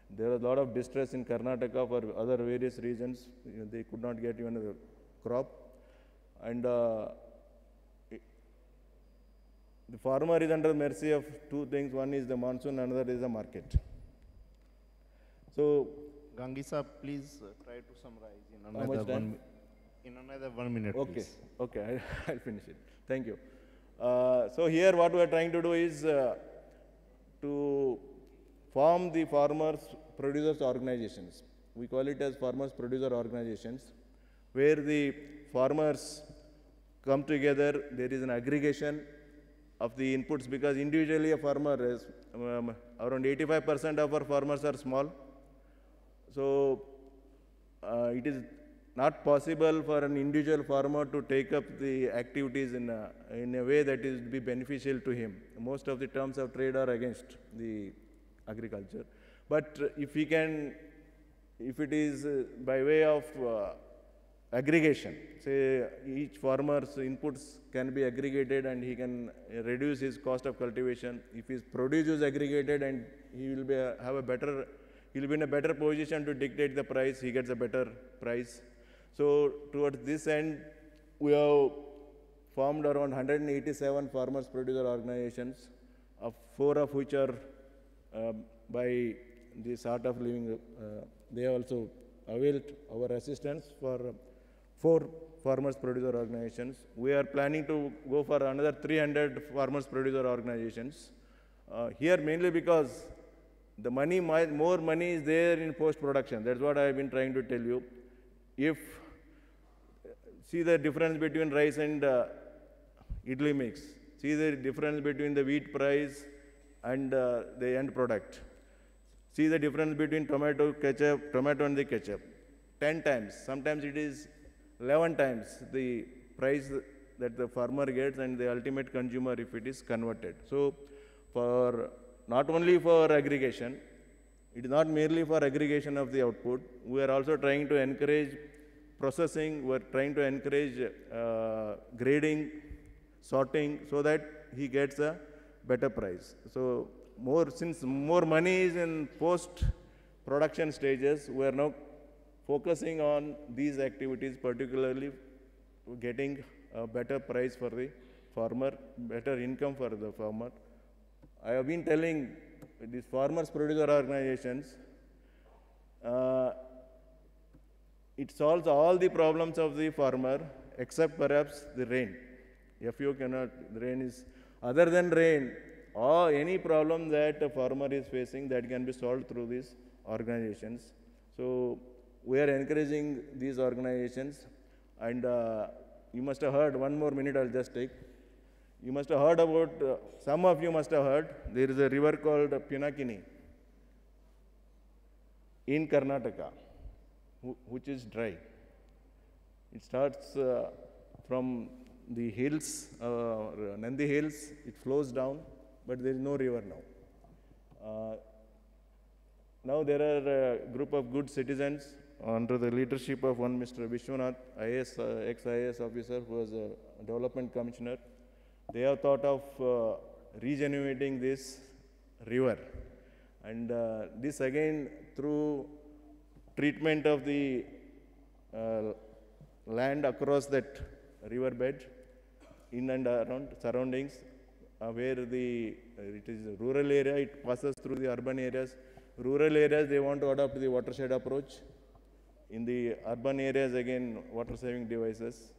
there was a lot of distress in Karnataka for other various reasons. They could not get even a crop. And the farmer is under the mercy of two things. One is the monsoon, another is the market. So, Gangisa, please try to summarize in how much time? In another 1 minute, Okay, please. okay, I'll finish it. Thank you. So here what we are trying to do is to form the farmers producers organizations. We call it as farmers producer organizations, where the farmers come together. There is an aggregation of the inputs, because individually a farmer is around 85% of our farmers are small. So it is not possible for an individual farmer to take up the activities in a way that is be beneficial to him. Most of the terms of trade are against the agriculture. But if he can, if it is by way of aggregation, say each farmer's inputs can be aggregated and he can reduce his cost of cultivation. If his produce is aggregated, and he will be he will be in a better position to dictate the price, he gets a better price. So towards this end, we have formed around 187 farmers producer organizations, 4 of which are by this Art of Living. They also availed our assistance for 4 farmers producer organizations. We are planning to go for another 300 farmers producer organizations. Here mainly because the money, more money is there in post-production. That's what I have been trying to tell you. If, see the difference between rice and idli mix. See the difference between the wheat price and the end product. See the difference between tomato and the ketchup. 10 times, sometimes it is 11 times the price that the farmer gets and the ultimate consumer if it is converted. So for not only for aggregation, it is not merely for aggregation of the output. We are also trying to encourage processing. We are trying to encourage grading, sorting, so that he gets a better price. So since more money is in post-production stages, we are now focusing on these activities, particularly getting a better price for the farmer, better income for the farmer. I have been telling these farmers producer organizations, it solves all the problems of the farmer except perhaps the rain. FU cannot, the rain is, other than rain, or any problem that a farmer is facing that can be solved through these organizations. So we are encouraging these organizations, and you must have heard, one more minute I'll just take. You must have heard about, some of you must have heard, there is a river called Pinakini in Karnataka, which is dry. It starts from the hills, Nandi Hills, it flows down, but there is no river now. Now there are a group of good citizens under the leadership of one Mr. Vishwanath, IAS, ex-IAS officer who was a development commissioner. They have thought of regenerating this river. And this again through treatment of the land across that riverbed, in and around surroundings, where it is a rural area, it passes through the urban areas. Rural areas, they want to adopt the watershed approach. In the urban areas, again, water saving devices.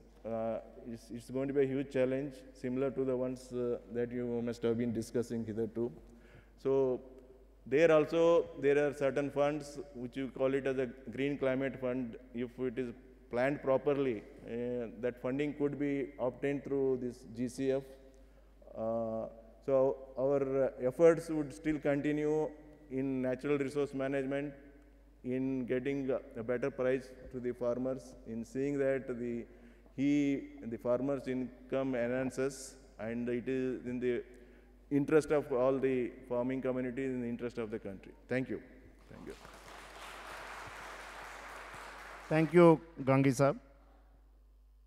It's going to be a huge challenge, similar to the ones that you must have been discussing hitherto. So there also, there are certain funds which you call it as a green climate fund. If it is planned properly, that funding could be obtained through this GCF. So our efforts would still continue in natural resource management, in getting a better price to the farmers, in seeing that the farmer's income enhances, and it is in the interest of all the farming community, in the interest of the country. Thank you. Thank you. Thank you, Gangi sir.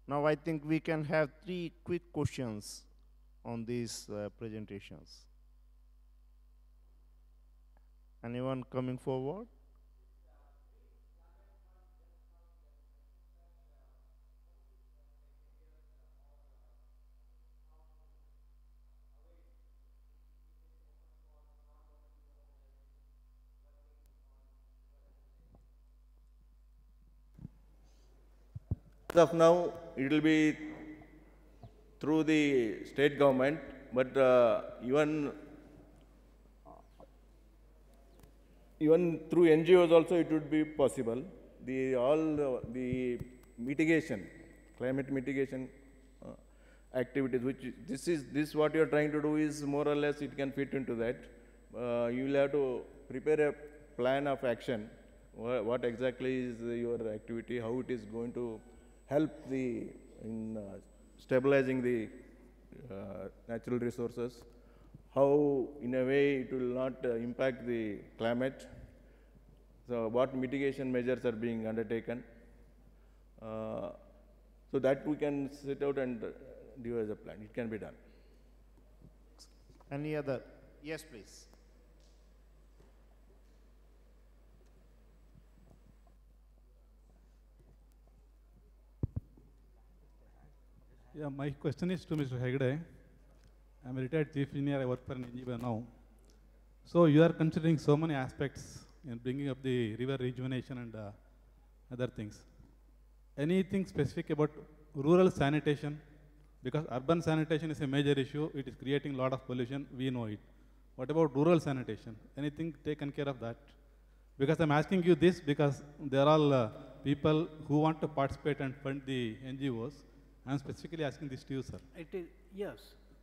Now I think we can have 3 quick questions on these presentations. Anyone coming forward? As of now, it will be through the state government, but even through NGOs also it would be possible. The mitigation, climate mitigation activities, which this what you are trying to do is more or less it can fit into that. You will have to prepare a plan of action. What exactly is your activity? How it is going to help in stabilizing the natural resources? How, in a way, it will not impact the climate? So, what mitigation measures are being undertaken? So that we can set out and devise a plan. It can be done. Any other? Yes, please. Yeah, my question is to Mr. Hegde. I'm a retired chief engineer. I work for an NGO now. So you are considering so many aspects in bringing up the river rejuvenation and other things. Anything specific about rural sanitation? Because urban sanitation is a major issue. It is creating a lot of pollution. We know it. What about rural sanitation? Anything taken care of that? Because I'm asking you this because there are all people who want to participate and fund the NGOs. I'm specifically asking this to you, sir. Yes,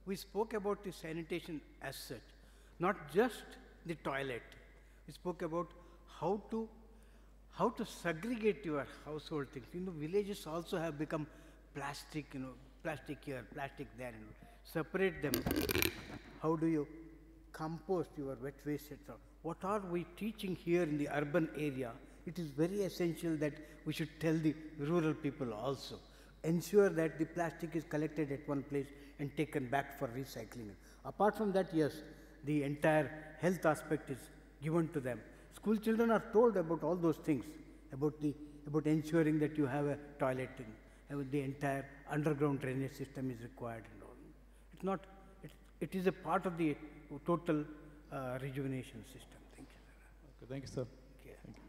we spoke about the sanitation as such, not just the toilet. We spoke about how to segregate your household things. Villages also have become plastic, plastic here, plastic there, separate them. How do you compost your wet waste, etc.? What are we teaching here in the urban area? It is very essential that we should tell the rural people also. Ensure that the plastic is collected at one place and taken back for recycling. Apart from that, yes, the entire health aspect is given to them. School children are told about all those things, about ensuring that you have a toilet, and the entire underground drainage system is required and all. It's not, it is a part of the total rejuvenation system. Thank you. Okay, thank you, sir. Okay. Thank you.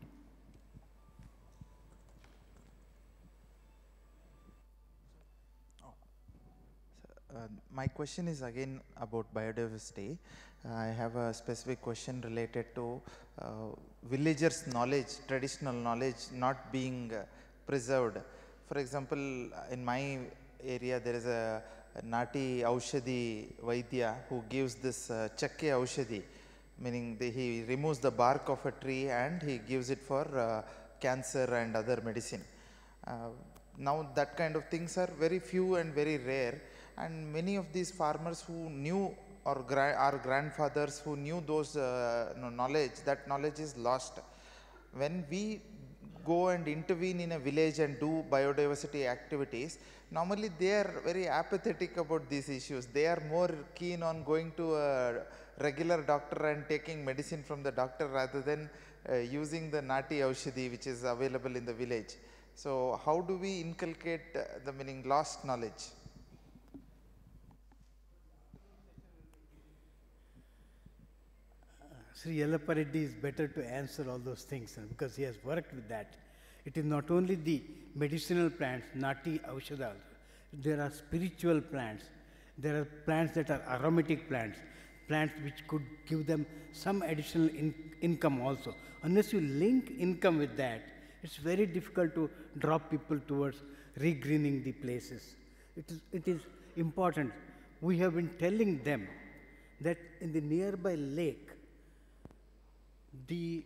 My question is again about biodiversity. I have a specific question related to villagers' knowledge, traditional knowledge not being preserved. For example, in my area there is a Nati Aushadhi Vaidya who gives this Chakke Aushadhi, meaning he removes the bark of a tree and he gives it for cancer and other medicine. Now that kind of things are very few and very rare, and many of these farmers who knew, or our grandfathers who knew those knowledge, that knowledge is lost. When we go and intervene in a village and do biodiversity activities, normally they are very apathetic about these issues. They are more keen on going to a regular doctor and taking medicine from the doctor rather than using the Nati Aushadhi which is available in the village. So how do we inculcate the meaning lost knowledge? Sri Yellappa Reddy is better to answer all those things because he has worked with that. It is not only the medicinal plants, Nati Aushadha, there are spiritual plants, there are plants that are aromatic plants, plants which could give them some additional income also. Unless you link income with that, it's very difficult to draw people towards regreening the places. It is important. We have been telling them that in the nearby lake, the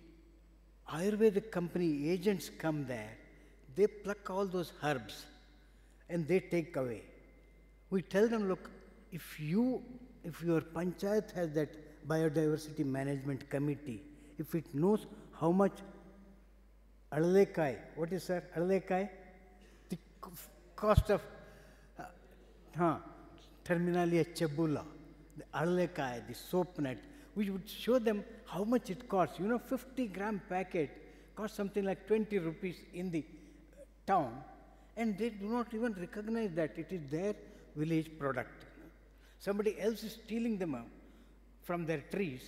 Ayurvedic company agents come there, they pluck all those herbs and they take away. We tell them, look, if your panchayat has that biodiversity management committee, if it knows how much Adalekai, what is that, Adalekai? The cost of Terminalia cebula, the Adalekai, the soap net, we would show them how much it costs. 50-gram packet costs something like 20 rupees in the town, and they do not even recognize that it is their village product. Somebody else is stealing them from their trees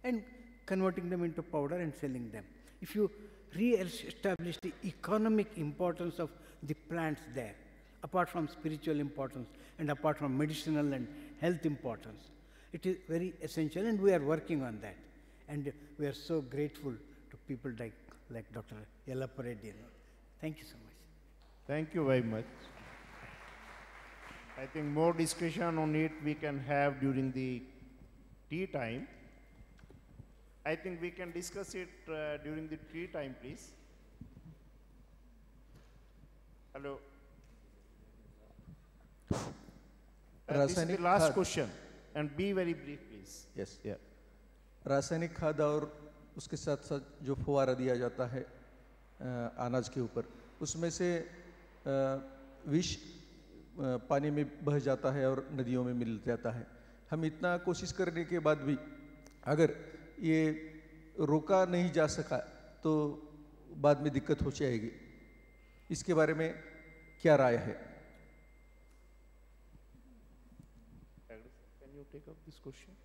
and converting them into powder and selling them. If you re-establish the economic importance of the plants there, apart from spiritual importance and apart from medicinal and health importance, it is very essential, and we are working on that. And we are so grateful to people like Dr. Yellappa Reddy. Thank you so much. Thank you very much. I think more discussion on it we can have during the tea time. I think we can discuss it during the tea time, please. Hello. This is the last question, and be very brief, please. Yes. Yeah. रासायनिक खाद और उसके साथ साथ जो फुवारा दिया जाता है अनाज के ऊपर, उसमें से विष पानी में बह जाता है और नदियों में मिल जाता है. हम इतना कोशिश करने के बाद भी अगर ये रोका नहीं जा सका तो बाद में दिक्कत हो जाएगी. इसके बारे में क्या राय है? Can you take up this question?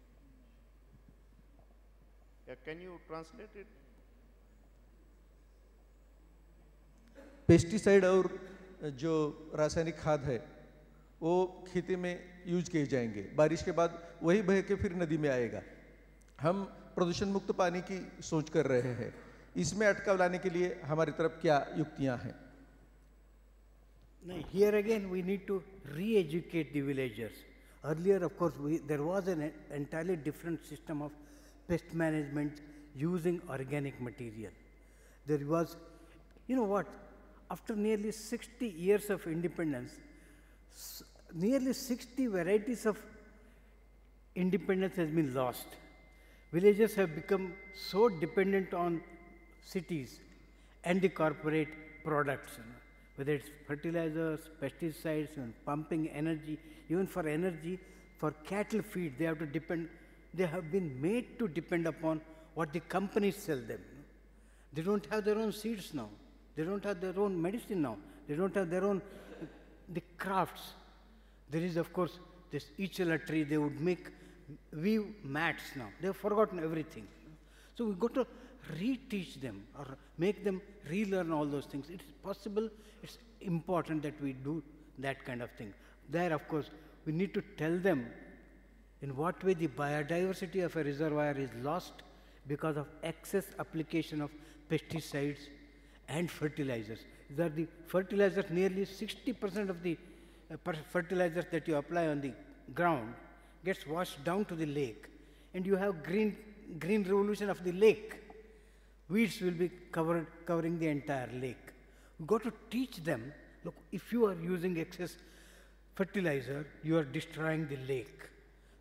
Yeah, can you translate it? Pesticide और जो रासायनिक खाद है वो खेती में यूज किए जाएंगे, बारिश के बाद वही बह के फिर नदी में आएगा. हम प्रदूषण मुक्त पानी की सोच कर रहे हैं, इसमें अटकाव लाने के लिए हमारी तरफ क्या युक्तियां हैं? Here again we need to re-educate the villagers. Earlier, of course, there was an entirely different system of pest management using organic material. There was, after nearly 60 years of independence, nearly 60 varieties of independence has been lost. Villages have become so dependent on cities and the corporate products, whether it's fertilizers, pesticides, and pumping energy. Even for energy, for cattle feed, they have to depend they have been made to depend upon what the companies sell them. They don't have their own seeds now. They don't have their own medicine now. They don't have their own the crafts. There is, of course, this echala tree. They would weave mats now. They have forgotten everything. So we got to reteach them or make them relearn all those things. It's possible. It's important that we do that kind of thing. There, of course, we need to tell them in what way the biodiversity of a reservoir is lost because of excess application of pesticides and fertilizers. These are the fertilizers, nearly 60% of the fertilizers that you apply on the ground gets washed down to the lake, and you have green revolution of the lake. Weeds will be covering the entire lake. You've got to teach them, look, if you are using excess fertilizer, you are destroying the lake.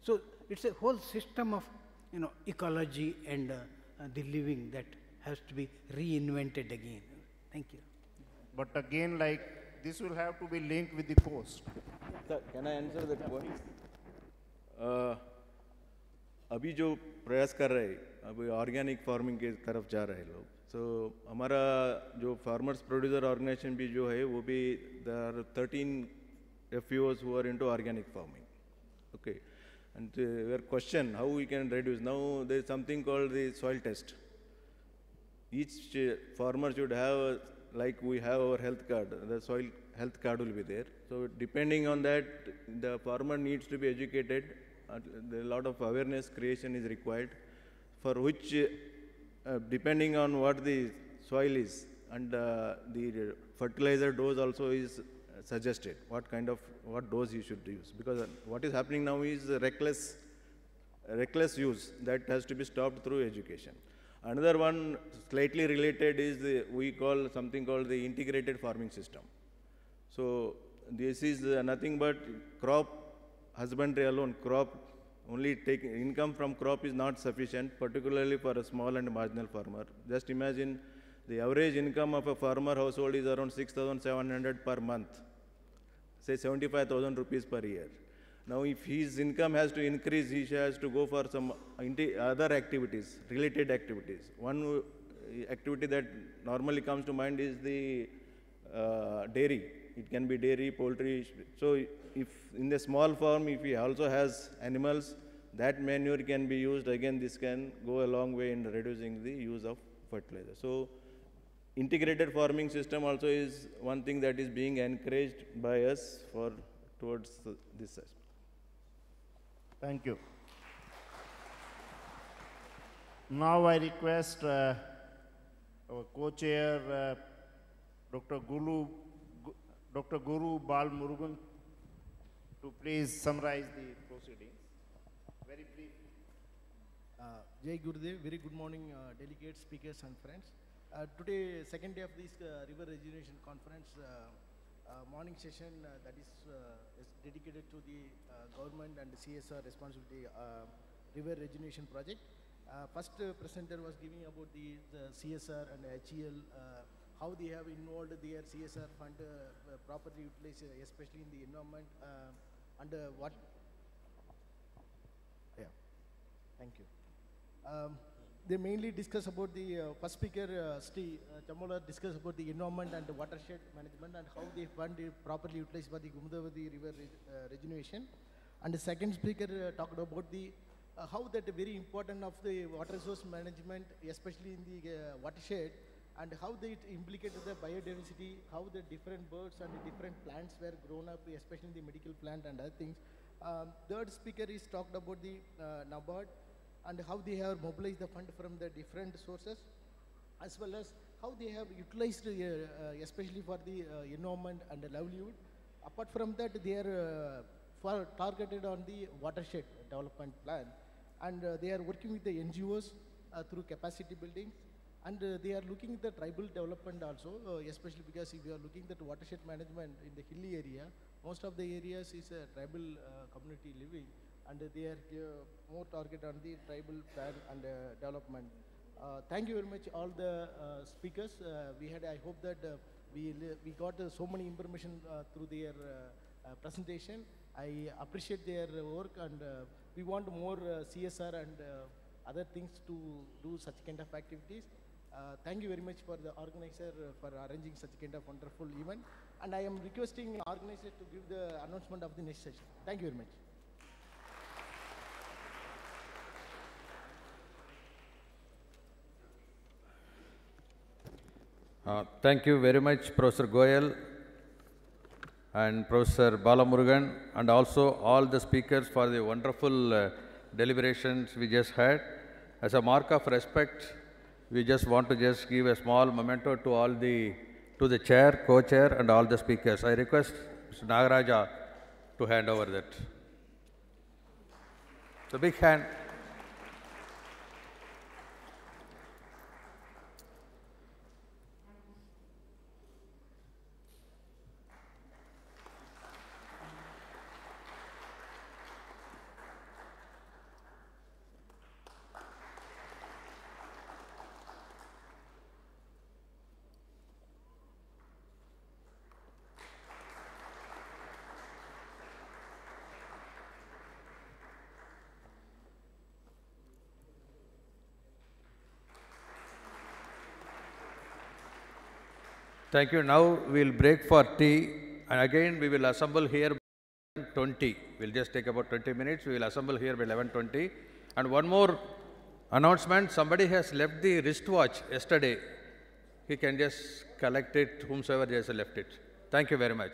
So it's a whole system of ecology and the living that has to be reinvented again. Thank you. But again, like, this will have to be linked with the cost. Sir, can I answer that point? अभी जो प्रयास कर रहे हैं, अभी organic farming के तरफ जा रहे हैं लोग. So हमारा जो फार्मर्स प्रोड्यूसर ऑर्गेनाइजेशन भी जो है, वो भी there are 13 FPOs who are into organic farming. Okay. And your question, how we can reduce? Now there is something called the soil test. Each farmer should have, like we have our health card, the soil health card will be there. So depending on that, the farmer needs to be educated. A lot of awareness creation is required, for which, depending on what the soil is, and the fertilizer dose also is suggested, what dose you should use. Because what is happening now is reckless use that has to be stopped through education. Another one slightly related is we call something called the integrated farming system. So this is nothing but crop husbandry alone. Only taking income from crop is not sufficient, particularly for a small and marginal farmer. Just imagine the average income of a farmer household is around 6,700 per month, say 75,000 rupees per year. Now, if his income has to increase, he has to go for some other activities, related activities. One activity that normally comes to mind is the dairy. It can be dairy, poultry. So, if in the small farm, if he also has animals, that manure can be used. Again, this can go a long way in reducing the use of fertilizer. So, integrated farming system also is one thing that is being encouraged by us towards this aspect. Thank you. Now I request our co-chair, Dr. Guru Balmurugan, to please summarize the proceedings. Very brief. Jai Gurudev, very good morning, delegates, speakers, and friends. Today, second day of this River Rejuvenation Conference, morning session that is dedicated to the government and the CSR responsibility River Rejuvenation Project. First presenter was giving about the CSR and HEL, how they have involved their CSR fund properly utilized, especially in the environment, and what. Yeah, thank you. They mainly discuss about the first speaker, Sri Chamola, discuss about the environment and the watershed management and how the fund is properly utilized for the Gumudavadi River Rejuvenation. And the second speaker talked about the how that very important of the water resource management, especially in the watershed, and how they implicated the biodiversity, how the different birds and the different plants were grown up, especially in the medical plant and other things. Third speaker is talked about the NABARD and how they have mobilized the fund from the different sources, as well as how they have utilized, especially for the environment and the livelihood. Apart from that, they are targeted on the watershed development plan, and they are working with the NGOs through capacity building, and they are looking at the tribal development also, especially because if you are looking at watershed management in the hilly area, most of the areas is a tribal community living, and they are more target on the tribal plan and development. Thank you very much, all the speakers. I hope that we got so many information through their presentation. I appreciate their work, and we want more CSR and other things to do such kind of activities. Thank you very much for the organizer for arranging such kind of wonderful event. And I am requesting organizer to give the announcement of the next session. Thank you very much. Thank you very much, Professor Goyal and Professor Balamurugan, and also all the speakers for the wonderful deliberations we just had. As a mark of respect, we just want to just give a small memento to all to the chair, co-chair, and all the speakers. I request Mr. Nagaraja to hand over that. So big hand. Thank you. Now we'll break for tea, and again we will assemble here by 11:20. We'll just take about 20 minutes. We will assemble here by 11:20. And one more announcement: somebody has left the wristwatch yesterday. He can just collect it, whomsoever has left it. Thank you very much.